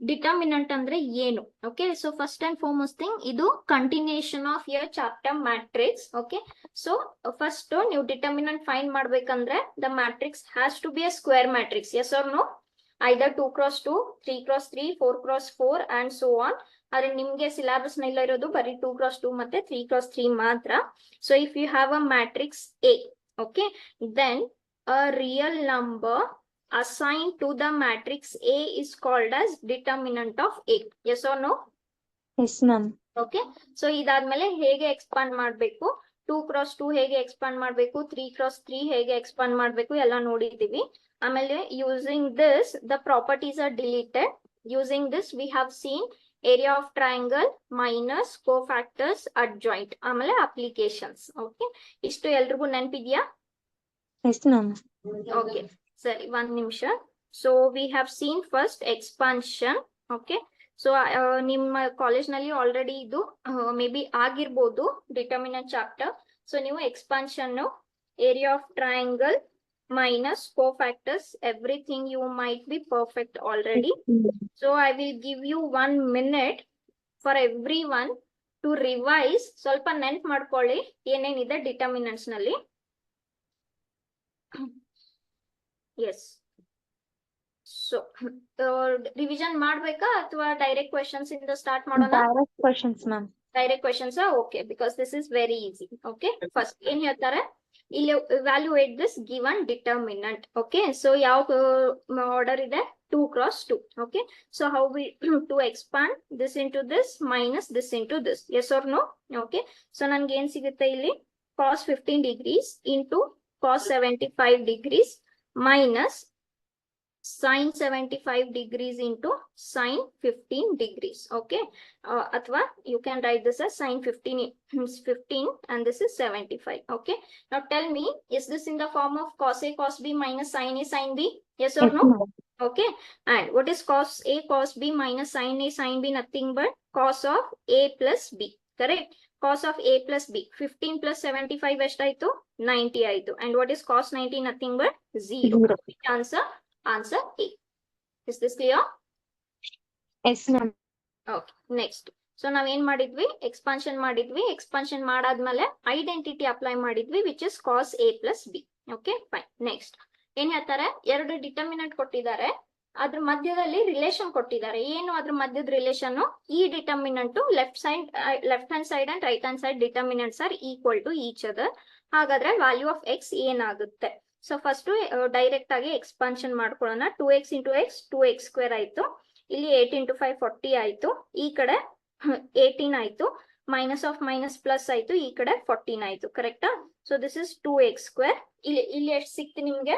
determinant ಅಂದ್ರೆ ಏನು? Okay. So first and foremost thing, ಇದು continuation of your chapter matrix. Okay. So first ನೀವು determinant find ಮಾಡ್ಬೇಕಂದ್ರೆ the matrix has to be a square matrix. Yes or no? Either 2x2, 3x3, 4x4 and so on. ಆದ್ರೆ ನಿಮ್ಗೆ syllabus ನಲ್ಲಿ ಇರೋದು ಬರೀ 2x2 ಮತ್ತೆ 3x3 ಮಾತ್ರ. So if you have a matrix A, okay, then a real number assigned to the matrix A is called as determinant of A. Yes or no? Yes, ma'am. Okay. So ಇದಾದ್ಮೇಲೆ ಹೇಗೆ expand ಮಾಡ್ಬೇಕು, 2x2 ಹೇಗೆ expand ಮಾಡ್ಬೇಕು, 3x3 ಹೇಗೆ expand ಮಾಡ್ಬೇಕು ಎಲ್ಲ ನೋಡಿದೀವಿ. ಆಮೇಲೆ using this the properties are deleted. Using this we have seen area of triangle minus cofactors adjoint. ಆಮೇಲೆ applications. Okay. ಇಷ್ಟು ಎಲ್ರಿಗೂ ನೆನಪಿದ್ಯಾ? Yes, ma'am. Okay, ಸರಿ ಒಂದ್ ನಿಮಿಷ. So we have seen first expansion. Okay, so ನಿಮ್ಮ ಕಾಲೇಜ್ ನಲ್ಲಿ already ಇದು may be ಆಗಿರ್ಬೋದು ಡಿಟರ್ಮಿನೆಂಟ್ ಚಾಪ್ಟರ್. ಸೊ ನೀವು expansion, area of triangle minus cofactors, everything you might be perfect already. So I will give you 1 minute for everyone to revise. ಸ್ವಲ್ಪ ನೆನ್ಪ್ ಮಾಡ್ಕೊಳ್ಳಿ ಏನೇನಿದೆ determinants ನಲ್ಲಿ. ಎಸ್, ಸೊ ರಿವಿಷನ್ ಮಾಡ್ಬೇಕಾ ಅಥವಾ direct questions ಇಂದ start ಮಾಡೋಣ? Direct questions, ma'am. Direct questions okay, because this is very easy. Okay, first ಏನ್ ಹೇಳ್ತಾರೆ ಇಲ್ಲಿ, evaluate this given determinant. Okay, so ಯಾವ order ಇದೆ? 2 cross 2. Okay, so how we to expand this into this minus this into this, yes or no? Okay, so ನನ್ಗೆ ಏನ್ ಸಿಗುತ್ತೆ ಇಲ್ಲಿ? cos 15 degrees into cos 75 degrees minus sin 75 degrees into sin 15 degrees. Okay, athwa you can write this as sin 15 and this is 75. Okay, now tell me, is this in the form of cos A cos B minus sin A sin B? Yes or Yes, no? ma'am. Okay, and what is cos A cos B minus sin A sin B? Nothing but cos of A plus B. Correct? Cos of A plus B. 15 plus 75 ಎಷ್ಟಾಯ್ತು? 90 ಆಯ್ತು. And what is cos 90? Nothing but 0. Zero. Answer A. Is this clear? Yes, ma'am. Okay, next. So ನಾವ್ ಏನ್ ಮಾಡಿದ್ವಿ? Expansion ಮಾಡಿದ್ವಿ. Expansion ಮಾಡಾದ್ಮೇಲೆ identity apply ಮಾಡಿದ್ವಿ, which is cos A plus B. Okay, fine. Next. ಏನ್ ಹೇಳ್ತಾರೆ? ಎರಡು ಡಿಟರ್ಮಿನೆಂಟ್ ಕೊಟ್ಟಿದ್ದಾರೆ, ಅದ್ರ ಮಧ್ಯದಲ್ಲಿ ರಿಲೇಷನ್ ಕೊಟ್ಟಿದ್ದಾರೆ. ಏನು ಅದ್ರ ಮಧ್ಯದ ರಿಲೇಷನ್? ಈ determinant left hand side and right hand side determinants are equal to each other. ಹಾಗಾದ್ರೆ ವ್ಯಾಲ್ಯೂ ಆಫ್ ಎಕ್ಸ್ ಏನಾಗುತ್ತೆ? ಸೊ ಫಸ್ಟ್ ಡೈರೆಕ್ಟ್ ಆಗಿ ಎಕ್ಸ್ಪಾನ್ಷನ್ ಮಾಡ್ಕೊಳ್ಳೋಣ. 2x into X 2x square ಆಯ್ತು. ಇಲ್ಲಿ 8 ಇಂಟು 5 40 ಆಯ್ತು. ಈ ಕಡೆ 18 ಆಯ್ತು. ಮೈನಸ್ ಆಫ್ ಮೈನಸ್ ಪ್ಲಸ್ ಆಯ್ತು. ಈ ಕಡೆ 14 ಆಯ್ತು. ಕರೆಕ್ಟಾ? So this is 2x square. ಇಲ್ಲಿ ಎಷ್ಟು ಸಿಕ್ತು ನಿಮ್ಗೆ?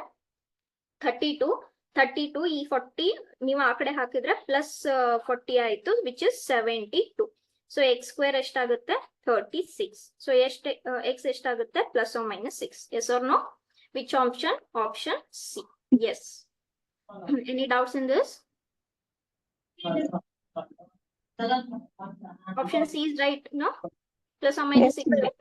32 ಈ 40 ನೀವು ಆ ಕಡೆ ಹಾಕಿದ್ರೆ ಪ್ಲಸ್ 40 ಆಯ್ತು, which is 72. So x square ಎಷ್ಟಾಗುತ್ತೆ? 36. ಸೊ ಎಕ್ಸ್ ಎಷ್ಟಾಗುತ್ತೆ? Plus or minus 6. Yes or no? Which option? Option C. Yes. Any doubts in this? Option C is right, no? Plus or minus 6, right?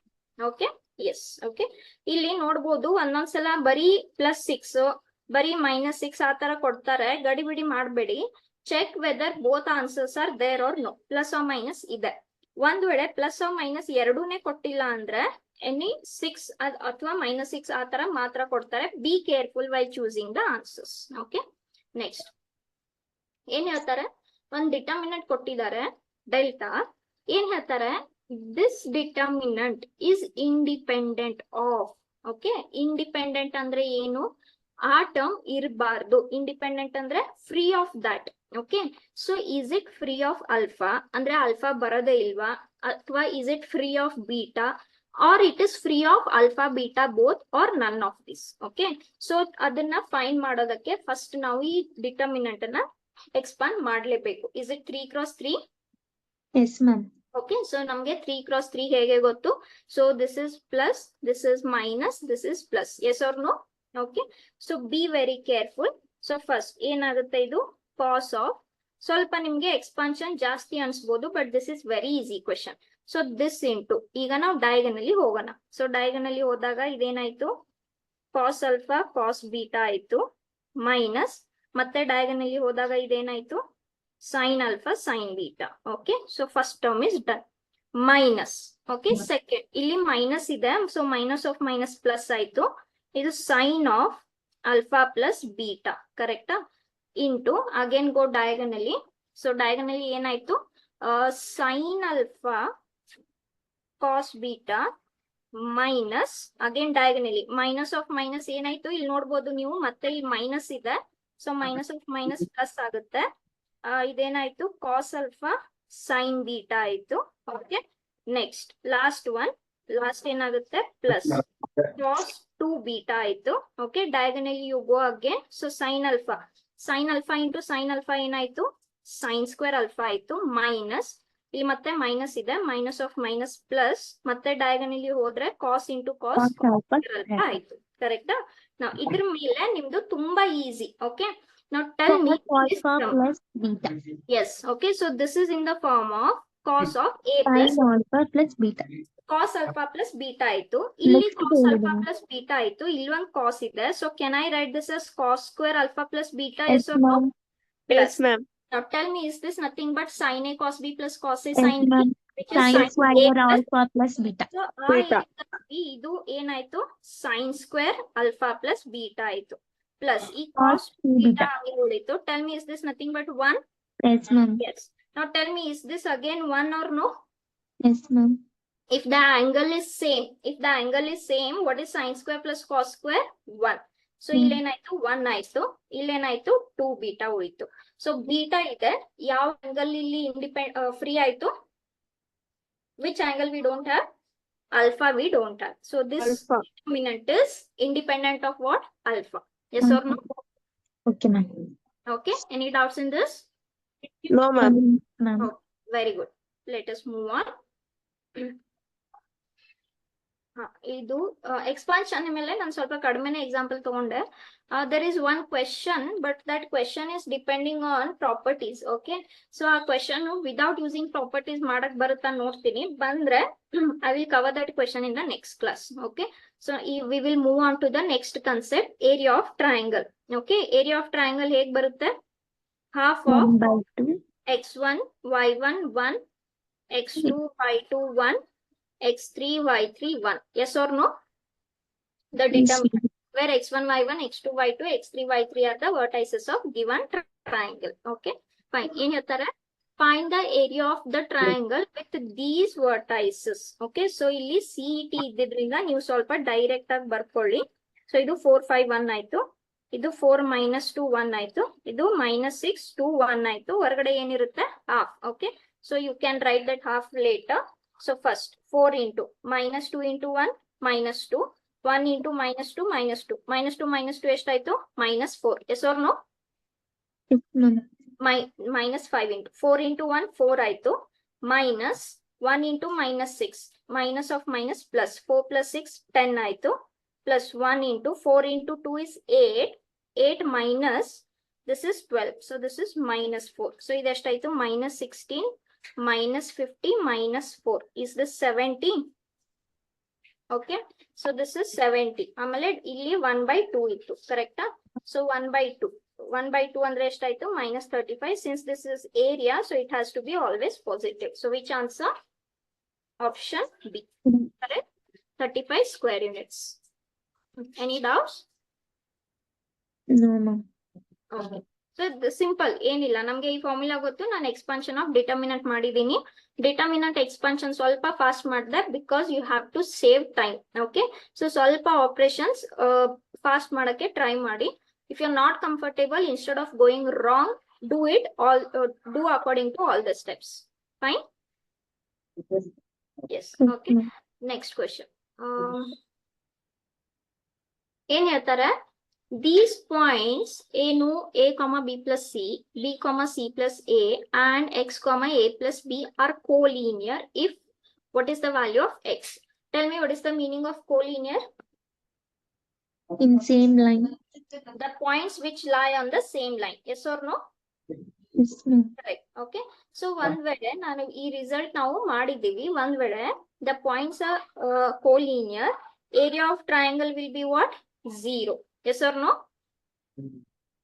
Okay. Yes. Okay. ಇಲ್ಲಿ ನೋಡ್ಬೋದು ಒಂದೊಂದ್ಸಲ ಬರೀ plus 6 ಬರೀ minus 6 ಆ ತರ ಕೊಡ್ತಾರೆ. ಗಡಿಬಿಡಿ ಮಾಡಬೇಡಿ. Check whether both answers are there or no. Plus or minus ಇದೆ. ಒಂದ್ ವೇಳೆ ಪ್ಲಸ್ ಆರ್ ಮೈನಸ್ ಎರಡೂನೇ ಕೊಟ್ಟಿಲ್ಲ ಅಂದ್ರೆ ಎನಿ 6 ಅಥವಾ ಮೈನಸ್ 6 ಆ ತರ ಮಾತ್ರ ಕೊಡ್ತಾರೆ. Be careful why choosing the answers. Okay, next ಏನ್ ಹೇಳ್ತಾರೆ? ಒಂದ್ ಡಿಟರ್ಮಿನೆಂಟ್ ಕೊಟ್ಟಿದ್ದಾರೆ ಡೆಲ್ಟಾ. ಏನ್ ಹೇಳ್ತಾರೆ? This determinant is independent of. Okay, independent ಅಂದ್ರೆ ಏನು? ಆ ಟರ್ಮ್ ಇರಬಾರ್ದು. ಇಂಡಿಪೆಂಡೆಂಟ್ ಅಂದ್ರೆ free of that. Okay, so is it free of alpha ಅಂದ್ರೆ ಅಲ್ಫಾ ಬರೋದೇ ಇಲ್ವಾ? ಅಥವಾ is it free of beta, or it is free of alpha beta both or none of this. Okay, so ಅದನ್ನ find ಮಾಡೋದಕ್ಕೆ first ನಾವು ಈ determinant ಅನ್ನ expand ಮಾಡ್ಲೇಬೇಕು. Is it 3 cross 3? Yes, ma'am. Okay, so ನಮ್ಗೆ 3 cross 3 ಹೇಗೆ ಗೊತ್ತು? So this is plus, this is minus, this is plus. Yes or no? Okay, so be very careful. So first ಏನಾಗುತ್ತೆ? ಇದು cos ಆಫ್, ಸ್ವಲ್ಪ ನಿಮ್ಗೆ ಎಕ್ಸ್ಪಾನ್ಷನ್ ಜಾಸ್ತಿ ಅನ್ಸ್ಬೋದು, but this is very easy question. So this into, ಈಗ ನಾವು diagonally ಹೋಗೋಣ. ಸೊ ಡಯಾಗನಲಿ ಹೋದಾಗ ಇದೇನಾಯ್ತು? ಕಾಸ್ ಅಲ್ಫಾ ಕಾಸ್ ಬೀಟಾ ಆಯ್ತು, ಮೈನಸ್ ಮತ್ತೆ ಡಯಾಗನಲಿ ಹೋದಾಗ ಇದೇನಾಯ್ತು? Sine alpha sine beta. Okay, so first term is done. Minus. Okay, second ಇಲ್ಲಿ ಮೈನಸ್ ಇದೆ, so minus of minus plus ಆಯ್ತು. ಇದು sine of alpha plus beta. ಕರೆಕ್ಟಾ? Into again go diagonally. So diagonally ಏನಾಯ್ತು? Sine alpha cos beta minus again diagonally minus of minus ಏನಾಯ್ತು? ಇಲ್ಲಿ ನೋಡ್ಬೋದು ನೀವು, ಮತ್ತೆ ಇಲ್ಲಿ ಮೈನಸ್ ಇದೆ, so minus of minus plus ಆಗುತ್ತೆ. ಇದೇನಾಯ್ತು? ಕಾಸ್ ಅಲ್ಫಾ ಸೈನ್ ಬೀಟಾ ಆಯ್ತು. Okay, next last one, last ಏನಾಗುತ್ತೆ? ಪ್ಲಸ್ ಕಾಸ್ 2 ಬೀಟಾ ಆಯ್ತು. Okay, diagonally you go again. So sine alpha into sine alpha ಏನಾಯ್ತು? ಸೈನ್ ಸ್ಕ್ವೇರ್ ಅಲ್ಫಾ ಆಯ್ತು. Minus ಇಲ್ಲಿ ಮತ್ತೆ minus ಇದೆ, ಮೈನಸ್ ಆಫ್ ಮೈನಸ್ ಪ್ಲಸ್, ಮತ್ತೆ diagonally ಹೋದ್ರೆ cos into cos Cos alpha alpha ಆಯ್ತು. ಕರೆಕ್ಟಾ? ನಾವು ಇದ್ರ ಮೇಲೆ ನಿಮ್ದು ತುಂಬಾ ಈಸಿ. ಓಕೆ, ನಾವು tell me Cos alpha plus beta. Yes. Okay, so this is in the form of cos of A Sin plus alpha plus beta. Cos alpha plus beta ಆಯ್ತು. ಇಲ್ಲಿ Next ಕಾಸ್ ಅಲ್ಫಾ ಹೇಳಿದೀನಿ. Plus beta ಆಯ್ತು. ಇಲ್ಲಿ ಒಂದು cos ಇದೆ. So can I write this as cos square alpha plus beta? Yes, yes or no? ma'am. Yes, ma'am. Now tell me, is this nothing but sin a cos b plus cos a Yes, sin b, ma'am. which is Sin sin a square plus? alpha plus beta. So Beta. ಇದು ಏನಾಯ್ತು? sin square alpha plus beta ಆಯ್ತು. Plus ಈ Cos cos 2 beta beta. ಹಂಗೆ ಉಳಿತು. Tell me, is this nothing but 1? Yes, ma'am. Yes. Now tell me, is this again 1 or no? Yes, ma'am. If the angle is same, what is sin square plus cos square? 1. So ಇಲ್ಲೇನಾಯ್ತು? 1 ಆಯ್ತು. ಇಲ್ಲೇನಾಯ್ತು? 2 beta ಉಳಿತು. So beta ಇದೆ. ಯಾವ angle ಇಲ್ಲಿ free ಆಯ್ತು? Which angle we don't have? Alpha we don't have. So this Alpha. determinant is independent of what? Alpha. Yes or no? Okay, ma'am. Okay. Any doubts in this? No, ma'am. Ma'am. Oh, very good. Let us move on. ಇದು expansion ಮೇಲೆ ನಾನು ಸ್ವಲ್ಪ ಕಡಿಮೆನೆ example ತಗೊಂಡೆ. There is one question, but that question is depending on properties. Okay, so ಆ question without using properties ಮಾಡಕ್ ಬರುತ್ತಾ ನೋಡ್ತೀನಿ. ಬಂದ್ರೆ I will cover that question in the next class. Okay, so we will move on to the next concept, area of triangle. Okay, area of triangle ಹೇಗ್ ಬರುತ್ತೆ? Half of 1/2. x1 y1 1 x2 y2 1 x3 y3 1. Yes or no? The determinant where x1 y1 x2 y2 x3 y3 are the vertices of given triangle. Okay, fine. ಏನ್ ಹೇಳ್ತಾರೆ? Find the area of the triangle with these vertices. Okay, so ಇಲ್ಲಿ CET ಇದ್ದಿದ್ರಿಂದ ನೀವು ಸ್ವಲ್ಪ direct ಆಗಿ ಬರ್ಕೊಳ್ಳಿ. So ಇದು 4 5 1 ಆಯ್ತು. ಇದು 4 -2 1 ಆಯ್ತು. ಇದು -6 2 1 ಆಯ್ತು. ಹೊರಗಡೆ ಏನಿರುತ್ತೆ? Half. Okay, so you can write that half later. So first 4 into -2 into 1 -2 1 into -2 -2 -2 ಎಷ್ಟಾಯ್ತು? -4. Yes or no? Yes, ma'am. -5 into 4 into 1 4 ಆಯ್ತು. minus 1 into -6 minus of minus plus 4 plus 6 10 ಆಯ್ತು. plus 1 into 4 into 2 is 8 8 minus this is 12. So this is -4. So ಇದು ಎಷ್ಟಾಯ್ತು? -16 -50 -4. Is this 70? Okay, so this is 70. ಆಮೇಲೆ ಇಲ್ಲಿ 1/2 ಇತ್ತು, ಕರೆಕ್ಟಾ? So 1/2 1/2 ಅಂದ್ರೆ ಎಷ್ಟಾಯ್ತು? -35. Since this is area, so it has to be always positive. So which answer? Option B. Correct? 35 square units. Any doubts? No, ma'am. Okay. So simple ಏನಿಲ್ಲ, ನಮ್ಗೆ ಈ formula ಗೊತ್ತು. ನಾನು ಎಕ್ಸ್ಪಾನ್ಷನ್ ಆಫ್ ಡಿಟರ್ಮಿನೆಂಟ್ ಮಾಡಿದೀನಿ. Determinant expansion ಸ್ವಲ್ಪ fast ಮಾಡಿದೆ because you have to save time. Okay, so ಸ್ವಲ್ಪ operations fast ಮಾಡಕ್ಕೆ ಟ್ರೈ ಮಾಡಿ. If you are not comfortable, instead of going wrong, do it all, do according to all the steps. Fine? Yes. Okay, next question ಏನ್ ಹೇಳ್ತಾರೆ? These points ಏನು? a, b plus c, b, c plus a and x, a plus b are collinear if what is the value of x? Tell me, what is the meaning of collinear? In same line. The points which lie on the same line. Yes or no? Yes, ma'am. Correct. Okay, so ಒಂದ್ ವೇಳೆ ನಾನು ಈ result ನಾವು ಮಾಡಿದೀವಿ, ಒಂದ್ ವೇಳೆ the points are collinear, area of triangle will be what? 0. Yes or no?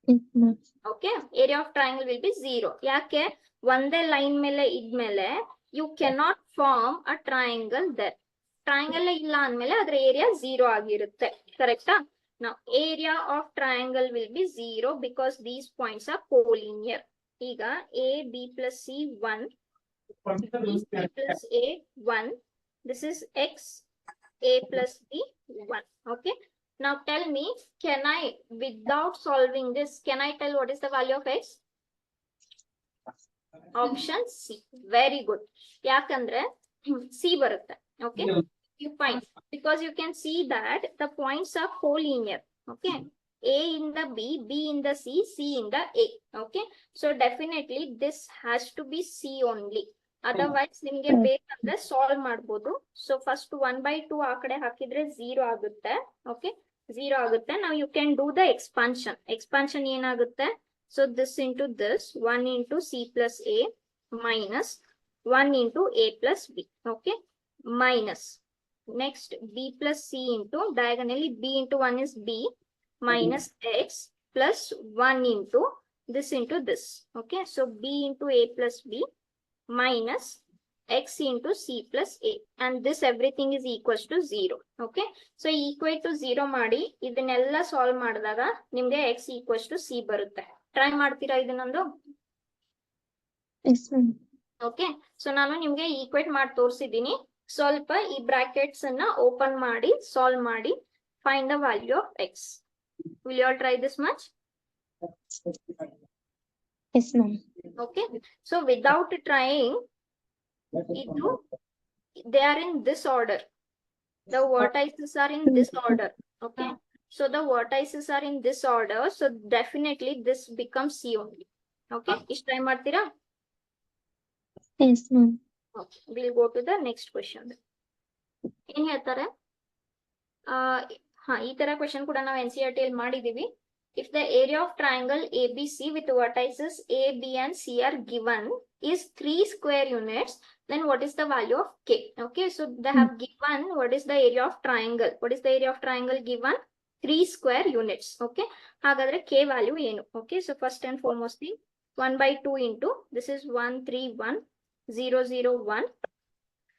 Yes, ma'am. Okay, area of triangle will be 0. ಯಾಕೆ? ಒಂದೇ ಲೈನ್ ಮೇಲೆ ಇದ್ಮೇಲೆ you cannot form a triangle there. Triangle ಇಲ್ಲ ಅಂದ್ಮೇಲೆ ಅದ್ರ ಏರಿಯಾ 0 ಆಗಿರುತ್ತೆ, ಕರೆಕ್ಟಾ? Now area of triangle will be 0 because these points are collinear. ಈಗ a b plus c 1, b c plus a 1, this is x, a plus b 1. Okay, now tell me, can I, without solving this, can I tell what is the value of x? Option C. Very good. ಯಾಕಂದ್ರೆ C ಬರುತ್ತೆ. Okay, you find, because you can see that the points are collinear. Okay, A in the B, B in the C, C in the A. Okay, so definitely this has to be C only. Otherwise ನಿಮ್ಗೆ ಬೇಕಂದ್ರೆ solve ಮಾಡಬಹುದು. So first 1/2 ಆ ಕಡೆ ಹಾಕಿದ್ರೆ 0 ಆಗುತ್ತೆ. Okay, 0 ಆಗುತ್ತೆ. Now you can do the expansion. Expansion ಏನಾಗುತ್ತೆ? So this into this 1 into c plus a minus 1 into a plus b. Okay, minus next b plus c into diagonally b into 1 is b minus x plus 1 into this. Okay, so b into a plus b minus x into c plus a, and this everything is equals to 0. Okay, so equal to 0 ಮಾಡಿ ಇದನ್ನೆಲ್ಲ solve ಮಾಡಿದಾಗ ನಿಮ್ಗೆ x equals to c ಬರುತ್ತೆ. Try ಮಾಡ್ತೀರಾ ಇದನ್ನೊಂದು? Yes, ma'am. Okay, so ನಾನು ನಿಮ್ಗೆ equate ಮಾಡಿ ತೋರಿಸಿದ್ದೀನಿ. ಸ್ವಲ್ಪ ಈ ಬ್ರಾಕೆಟ್ಸ್ ಅನ್ನ ಓಪನ್ ಮಾಡಿ ಸಾಲ್ವ್ ಮಾಡಿ find the value of x. Will you all try this much? Yes, ma'am. Okay, so without trying ಇದು they are in this order. The vertices are in this order. Okay, so the vertices are in this order, so definitely this becomes c only. Okay, ish try ಮಾಡ್ತೀರಾ? Yes, ma'am. Okay, we'll go to the next question. ಏನ್ ಹೇಳ್ತಾರೆ? ಈ ತರ question ಕೂಡ ನಾವು NCERT ಅಲ್ಲಿ ಮಾಡಿದೀವಿ. If the area of triangle ABC with vertices A, B and C are given is 3 square units, then what is the value of K? Okay, so they have given what is the area of triangle. What is the area of triangle given? 3 square units. Okay, hagadre K value ಏನು? Okay, so first and foremost thing 1/2 into this is 131,001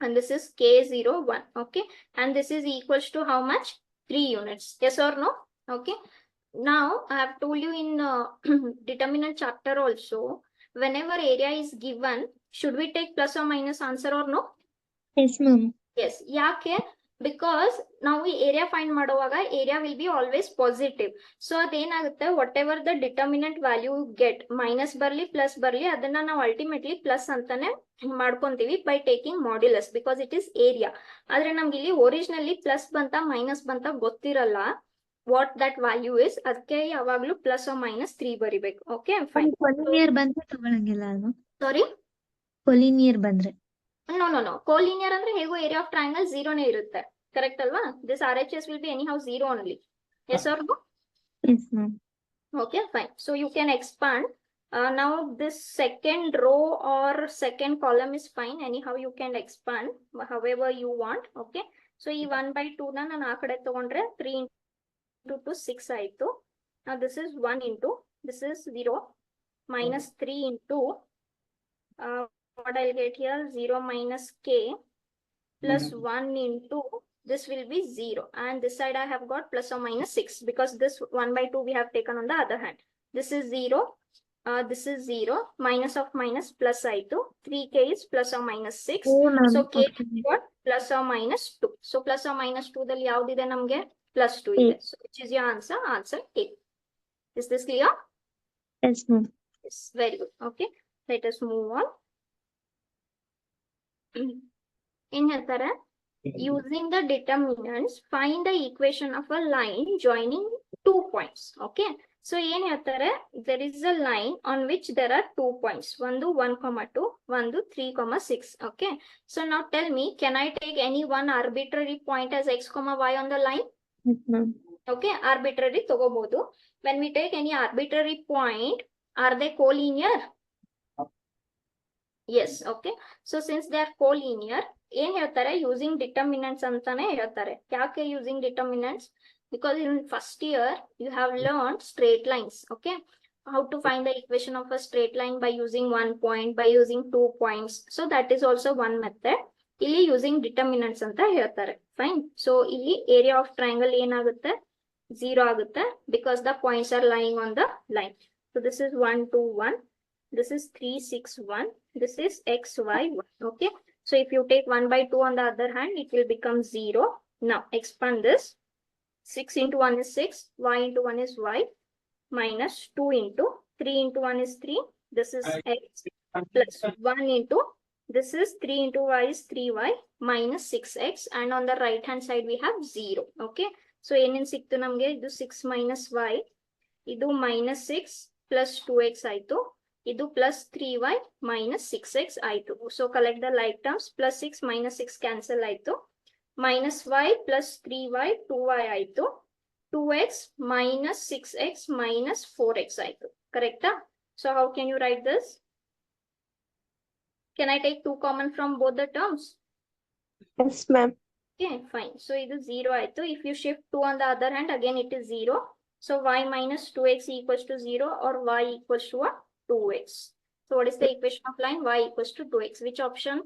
and this is K01. Okay, and this is equals to how much? 3 units. Yes or no? Okay, now I have told you in determinant chapter also, whenever area is given, should we take plus or minus answer or no? Yes, ma'am. Yes, ಯಾಕೆ? Because ನಾವು ಈ area find ಮಾಡುವಾಗ area will be always positive. So ಅದೇನಾಗುತ್ತೆ, whatever the determinant value get, minus ಬರ್ಲಿ plus ಬರ್ಲಿ ಅದನ್ನ ನಾವು ultimately plus ಅಂತಾನೆ ಮಾಡ್ಕೊಂತೀವಿ by taking modulus, because it is area. ಆದ್ರೆ ನಮ್ಗೆ ಇಲ್ಲಿ ಒರಿಜಿನಲಿ ಪ್ಲಸ್ ಬಂತ ಮೈನಸ್ ಬಂತ ಗೊತ್ತಿರಲ್ಲ ವಾಟ್ ದಟ್ ವ್ಯಾಲ್ಯೂ ಇಸ್, ಅದಕ್ಕೆ ಯಾವಾಗ್ಲೂ ಪ್ಲಸ್ ಆರ್ ಮೈನಸ್ 3 ಬರಿಬೇಕು. Okay, fine. ಕೊಲಿನಿಯರ್ ಬಂದ್ರೆ ತಗೊಳಂಗಿಲ್ಲ ಅಲ್ವಾ? ಸಾರಿ, ಕೊಲಿನಿಯರ್ ಬಂದ್ರೆ ನೋ ಕೋಲಿನಿಯರ್ ಅಂದ್ರೆ ಹೇಗೋ ಏರಿಯಾ ಆಫ್ ಟ್ರಯಾಂಗಲ್ 0ನೇ ಇರುತ್ತೆ, ಕರೆಕ್ಟ್ ಅಲ್ವಾ? This RHS will be anyhow 0 only. Yes or no? Yes, ma'am. Okay, fine. So you can expand. Now this second row or second column is fine. Anyhow you can expand however you want. Okay, so ಈ 1/2 ನ ನಾನು ಆ ಕಡೆ ತಗೊಂಡ್ರೆ 3 into 2 6 ಆಯ್ತು. Now this is 1 into this is 0 minus 3 into what I'll get here 0 minus K plus 1 into this will be 0, and this side I have got plus or minus 6 because this 1/2 we have taken on the other hand. This is 0, this is 0, minus of minus plus ಆಯ್ತು. 3K is plus or minus 6. Oh, ma'am. So K Okay. is what? Plus or minus 2. So plus or minus 2 ದಲ್ಲಿ ಯಾವ್ದಿದೆ ನಮ್ಗೆ? plus 2 ಇದೆ. So which is your answer? Answer A. Is this clear? Yes, ma'am. Yes, very good. Okay, let us move on. ಏನ್ ಹೇಳ್ತಾರೆ? Using the determinants, find the equation of a line joining 2 points. Okay, so ಏನ್ ಹೇಳ್ತಾರೆ? There is a line on which there are 2 points. ಒಂದು 1,2, ಒಂದು 3,6. Okay, so now tell me, can I take any one arbitrary point as x, y on the line? Yes, ma'am. Okay, arbitrary ತಗೋಬಹುದು. When we take any arbitrary point, are they collinear? Yes. Okay, so since they are collinear, ಏನ್ ಹೇಳ್ತಾರೆ? Using determinants ಅಂತಾನೆ ಹೇಳ್ತಾರೆ. ಯಾಕೆ using determinants? Because in first year you have learn straight lines. Okay, how to find the equation of a straight line by using 1 point, by using 2 points. So that is also one method. ಇಲ್ಲಿ using determinants ಅಂತ ಹೇಳ್ತಾರೆ. Fine. So ಇಲ್ಲಿ area of triangle ಏನಾಗುತ್ತೆ? 0 ಆಗುತ್ತೆ, because the points are lying on the line. So this is 1, 2, 1. This is 3, 6, 1. This is x, y, 1. Okay, so if you take 1/2 on the other hand, it will become 0. Now expand this. 6 into 1 is 6, y into 1 is y, minus 2 into 3 into 1 is 3. This is x plus 1 into this is 3 into y is 3y minus 6x, and on the right hand side we have 0. Okay, so ಏನೇನ್ ಸಿಕ್ತು ನಮ್ಗೆ? ಇದು 6 minus y, ಇದು minus 6 plus 2x ಆಯ್ತು, ಇದು plus 3y minus 6x ಆಯ್ತು. So collect the like terms. Plus 6 minus 6 cancel ಆಯ್ತು, minus y plus 3y 2y ಆಯ್ತು, 2x minus 6x minus 4x ಆಯ್ತು ಕರೆಕ್ಟಾ? So how can you write this? Can I take 2 common from both the terms? Yes, ma'am. Okay, fine. So it is 0 ಆಯ್ತು. If you shift 2 on the other hand, again it is 0. So y minus 2x equals to 0 or y equals to a 2x. So what is the equation of line? Y equals to 2x. Which option?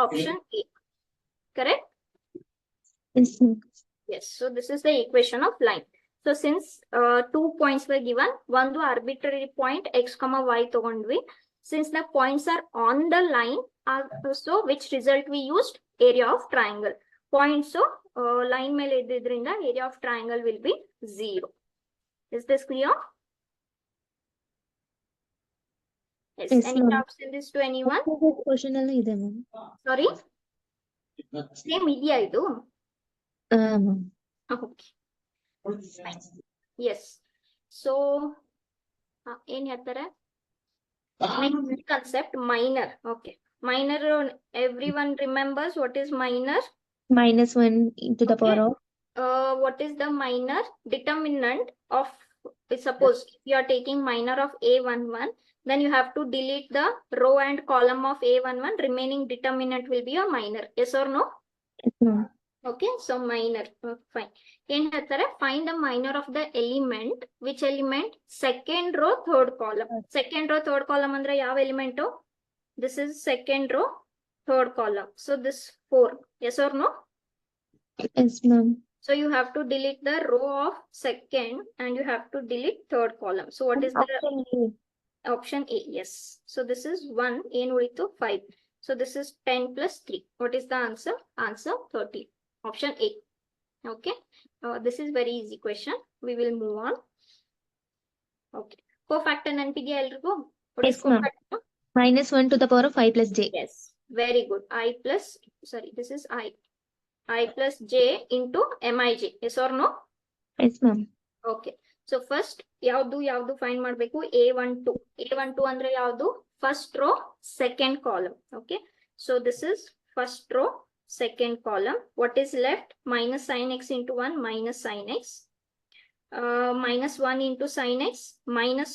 Option A. Correct? Yes, ma'am. Yes. So this is the equation of line. So since 2 points were given, one to arbitrary point x comma y ತಗೊಂಡ್ವಿ. Since the points are on the line, so which result we used? Area of triangle. Points so line ಮೇಲೆ ಇದ್ದಿದ್ರಿಂದ area of triangle will be 0. Is this clear? Yes. Yes, Any ma'am. doubts in this to anyone? Question ಎಲ್ಲ ಇದೆ ma'am. Sorry? Same ಇದೆಯಾ ಇದು? Ma'am. Okay. Fine. Yes. So ಏನ್ ಹೇಳ್ತಾರೆ? Next concept, minor. Okay. Minor, everyone remembers what is minor? -1 into the power of What is the minor? Determinant of, suppose if you are taking minor of A11, then you have to delete the row and column of A11, remaining determinant will be a minor. Yes or no? Yes, ma'am. Okay, so minor. Fine. ಏನ್ ಹೇಳ್ತಾರೆ? Find the minor of the element. Which element? Second row, third column. Second row, third column ಅಂದ್ರೆ ಯಾವ element? This is second row, third column. So this 4. Yes or no? Yes, ma'am. So you have to delete the row of second and you have to delete third column. So what is the option A? Yes. So this is 1, ಏನು ಉಳಿತು 5. So this is 10 plus 3. What is the answer? Answer 30. Option A. Okay. This is very easy question. We will move on. Okay. Cofactor ನೆನಪಿದೆಯಾ ಎಲ್ರಿಗೂ? What is Yes, ma'am. cofactor? -1 to the power of 5 plus j. Yes. Very good. This is I plus j into mij. Yes or no? Yes, ma'am. Okay. So first ಯಾವ್ದು find ಮಾಡ್ಬೇಕು? A12. A12 ಅಂದ್ರೆ ಯಾವ್ದು? First row, second column. Okay. So this is first row, second column. What is left? Minus sin x into 1 minus sin x. Minus 1 into sin x minus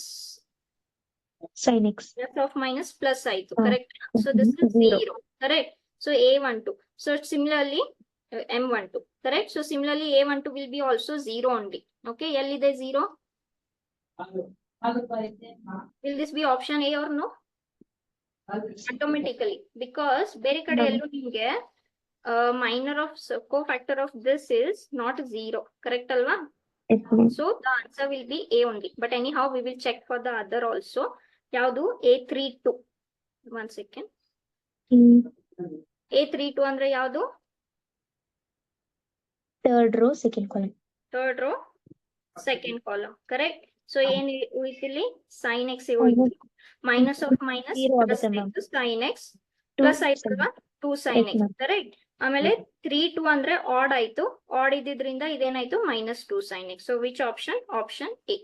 Sin x. plus of minus plus ಆಯ್ತು. Ah, Correct? So this is zero. 0. Correct? So A12. So similarly M12. Correct? So similarly A12 will be also 0 only. Okay? ಎಲ್ಲಿದೆ 0? Will this be option A or no? Automatically. Because ಬೇರೆ ಕಡೆ No. ಎಲ್ಲೂ ನಿಮ್ಗೆ minor of cofactor of this is not 0. Correct ಅಲ್ವಾ? Yes, ma'am. So the answer will be A only. But anyhow, we will check for the other also. ಯಾವುದು? A32. One second. A32 ಅಂದ್ರೆ ಯಾವುದು? Third row, second column. Third row, second column. Correct? So ಏನ್ ಉಳಿತಿಲ್ಲಿ? Sin x ಉಳಿತು. Minus of minus Zero plus ಆಗುತ್ತೆ ma'am. ಆಯ್ತು sin x. Two Plus ಆಯ್ತಲ್ವಾ? 2 sin Yes, x. ma'am. Correct? ಆಮೇಲೆ 3 2 ಅಂದ್ರೆ odd ಆಯ್ತು. Odd ಇದ್ದಿದ್ರಿಂದ ಇದೇನಾಯ್ತು? Minus 2 sin x. So which option? Option A.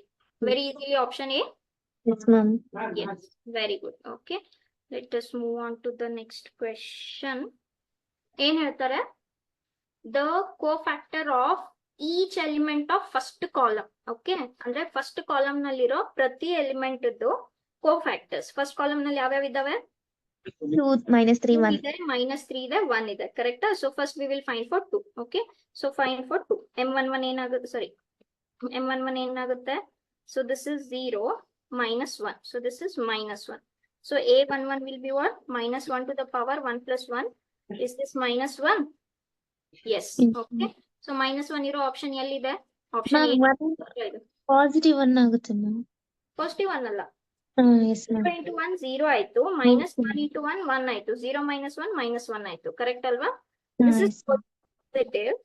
Very easily option A. Yes, ma'am. Yes, very good. Okay. Let us move on to the next question. ಏನ್ ಹೇಳ್ತಾರೆ? The cofactor of each element of first column. Okay. ಅಂದ್ರೆ first column ನಲ್ಲಿರೋ ಪ್ರತಿ element ಇದ್ದು cofactors. First column ನಲ್ಲಿ ಯಾವ್ಯಾವ ಇದಾವೆ? 2 minus 3 2 1. ಇದೆ, minus 3 ಇದೆ, 1 ಇದೆ. Correct? So first we will find for 2. Okay. So find for 2. M11 ಏನಾಗುತ್ತೆ? Sorry. M11 ಏನಾಗುತ್ತೆ? So this is 0 minus 1. So this is minus 1. So A11 will be what? Minus 1 to the power 1 plus 1. Is this minus 1? Yes. Yes. Okay. So minus 1 ಇರೋ option ಎಲ್ಲಿದೆ? Option A. Ma'am, positive 1 ಆಗುತ್ತೆ ma'am. Positive 1 ಅಲ್ಲ. Yes, ma'am. 0 into 1 0 ಆಯ್ತು. Minus Okay. 1 into 1 1 ಆಯ್ತು. 0 minus 1 minus 1 ಆಯ್ತು. Correct ಅಲ್ವಾ? Ah, This is yes, ma'am. positive.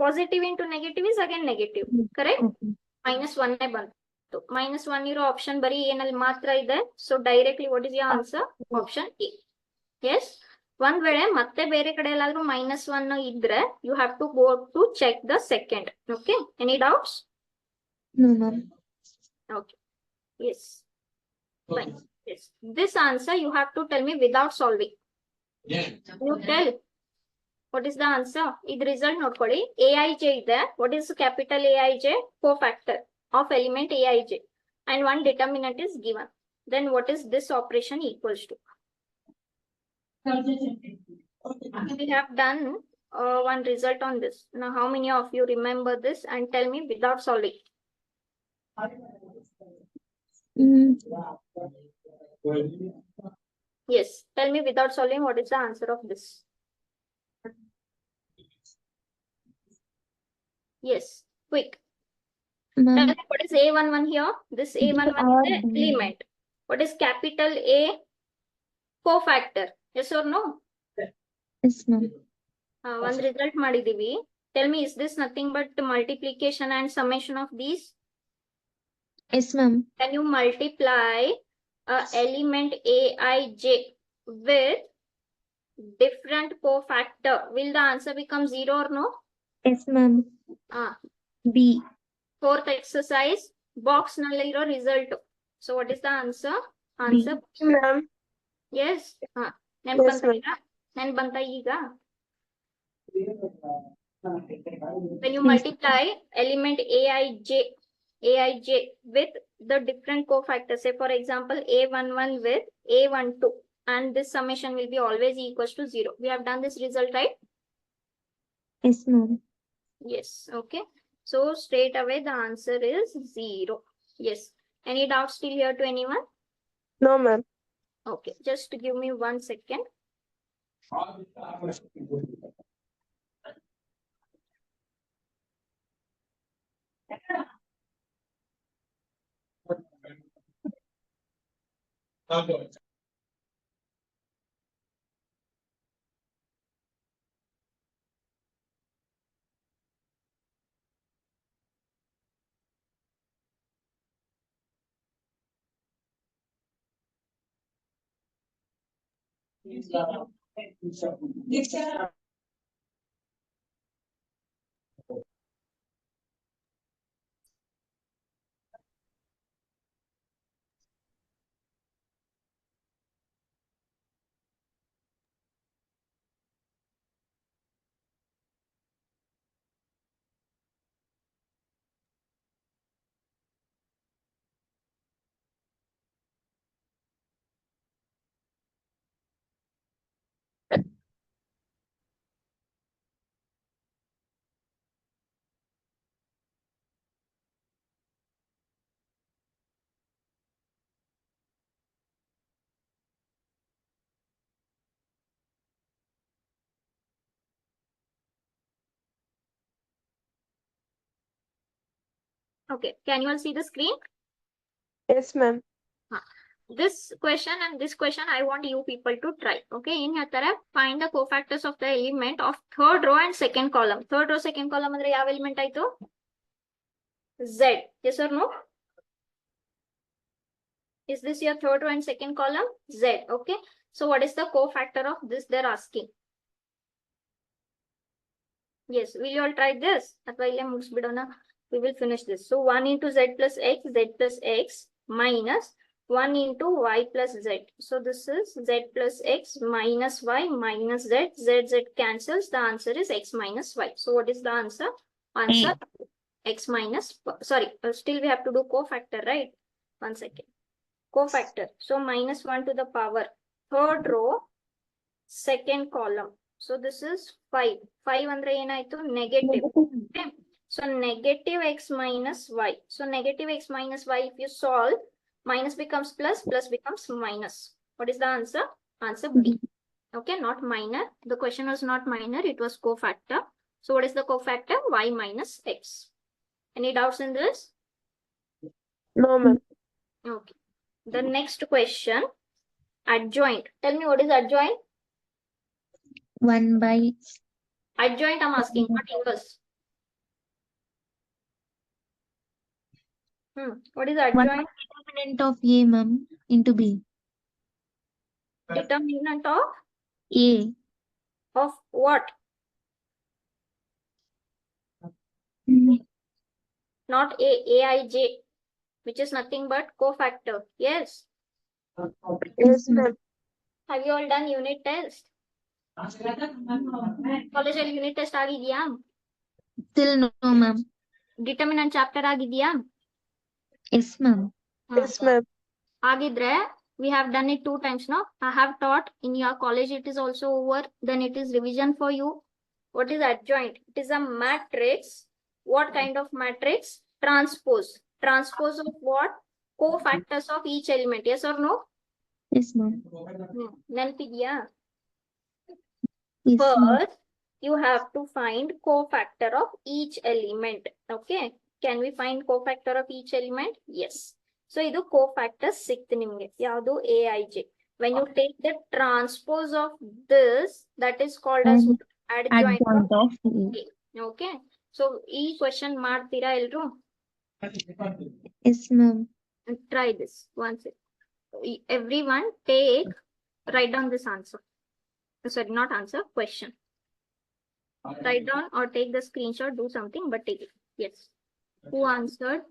Positive into negative is again negative. Correct? Okay. Minus 1 ಬಂತು. Minus 1 ಇರೋ option ಬರೀ ಏನಲ್ಲಿ ಮಾತ್ರ ಇದೆ. So directly what is your answer? Option A. Yes. ಒಂದ್ ವೇಳೆ ಮತ್ತೆ ಬೇರೆ ಕಡೆ ಎಲ್ಲಾದ್ರೂ minus 1 ಇದ್ರೆ you have to go to check the second. Okay. Any doubts? No, ma'am. Okay. Yes. Fine. Yes. This answer you have to tell me without solving. You tell. What is the answer? This result ನೋಡ್ಕೊಳ್ಳಿ. AIJ ಇದೆ. What is capital AIJ? Cofactor of element AIJ. And one determinant is given. Then what is this operation equals to? We have done one result on this. Now, how many of you remember this and tell me without solving? Yes, tell me without solving what is the answer of this. Yes, quick. Tell Ma'am, me what is A11 here? This A11 or is the B. element. What is capital A? Cofactor. Yes or no? Yes, ma'am. One result ಮಾಡಿದೀವಿ. Tell me, is this nothing but multiplication and summation of these? Yes, ma'am. Can you multiply element Aij with different cofactor? Will the answer become 0 or no? Yes, ma'am. B. Fourth exercise, box nalliro result. So what is the answer? Answer. Ma'am. Yes. Nen Yes, banta ma'am. iga? Nen banta iga? When you Yes. multiply element Aij with the different cofactors, say for example A11 with A12, and this summation will be always equals to 0. We have done this result, right? Yes, ma'am. Yes. Okay. So straight away the answer is 0. Yes. Any doubts still here to anyone? No, ma'am. Okay. Just give me 1 second. Okay. Can you all see the screen? Yes, ma'am. This question and this question I want you people to try. Okay. In here, find the cofactors of the element of third row and second column. Third row, second column andre yav element aito? Z. Yes or no? Is this your third row and second column? Z. Okay. So what is the cofactor of this they're asking? Yes. Will you all try this? We will finish this. So 1 into Z plus X minus 1 into Y plus Z. So this is Z plus X minus Y minus Z. Z cancels. The answer is X minus Y. So what is the answer? Answer X minus, sorry, still we have to do cofactor, right? 1 second. Cofactor. So minus 1 to the power. Third row, second column. So this is 5. 5 andre enayitu negative. Okay. So negative X minus Y. So negative X minus Y, if you solve, minus becomes plus, plus becomes minus. What is the answer? Answer B. Okay, not minor. The question was not minor, it was cofactor. So what is the cofactor? Y minus X. Any doubts in this? No, ma'am. Okay. The next question, adjoint. Tell me what is adjoint? 1 by Adjoint I'm asking, not inverse. What is 1 by adjoint? determinant of A, ma'am, into B. Determinant of A. what? Not Aij, which is nothing but cofactor. Yes. Yes, ma'am. Have you all done unit test? ಕಾಲೇಜಲ್ಲಿ unit test ಆಗಿದ್ಯಾ? Still no, ma'am. Determinant chapter ಆಗಿದ್ಯಾ? Yes, ma'am. Yes, ma'am. ಆಗಿದ್ರೆ we have done it 2 times now. I have taught in your college, it is also over, then it is revision for you. What is adjoint? It is a matrix. What kind of matrix? Transpose. Transpose of what? Cofactors of each element. Yes or no? Yes, ma'am. Nenpidya? Yes, ma'am. First, you have to find cofactor of each element. Okay. Can we find cofactor of each element? Yes. So, idu cofactor sixth nimge. Yadu Aij. When you take the transpose of this, that is called as adjoint of Adjoint of A. A. Okay. So, ee question ಮಾಡ್ತೀರಾ ಎಲ್ರು? Yes, ma'am. Try this once. Everyone write down this answer. Sorry, not answer, question. Write down or take the screenshot, do something, but take it. Yes. Who answered?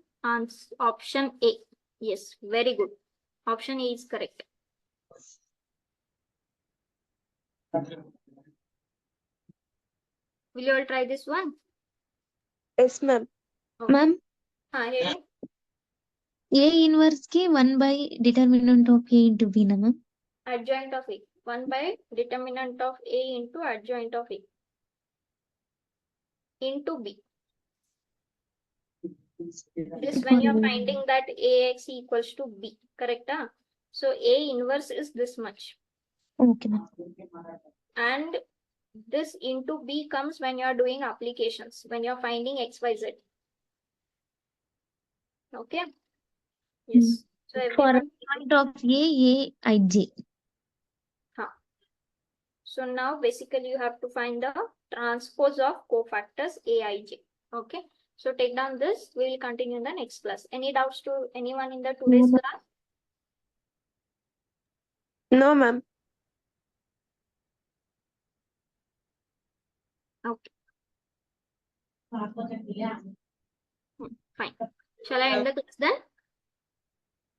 Option A. Yes, very good. Option A is correct. Will you all try this one? Yes, ma'am. Ma'am, ಹೇಳಿ. A inverse ke 1 by determinant of A into B na ma'am. Adjoint of A. 1 by determinant of A into adjoint of A. Into B. This when you're finding that AX equals to B. Correct? Huh? So A inverse is this much. Okay, ma'am. And this into B comes when you are doing applications, when you're finding XYZ. Okay? Yes. So For everyone, point of A, Ij. so now basically you have to find the transpose of cofactors Aij. Okay? So take down this. We will continue in the next class. Any doubts to anyone in the today's No, class? No, ma'am. Okay. Fine. Shall I end the class then?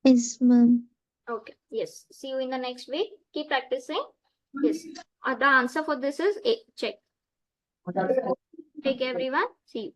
Yes, ma'am. Okay. Yes. See you in the next week. Keep practicing. Yes. The answer for this is A. Check. Take care, everyone. See you.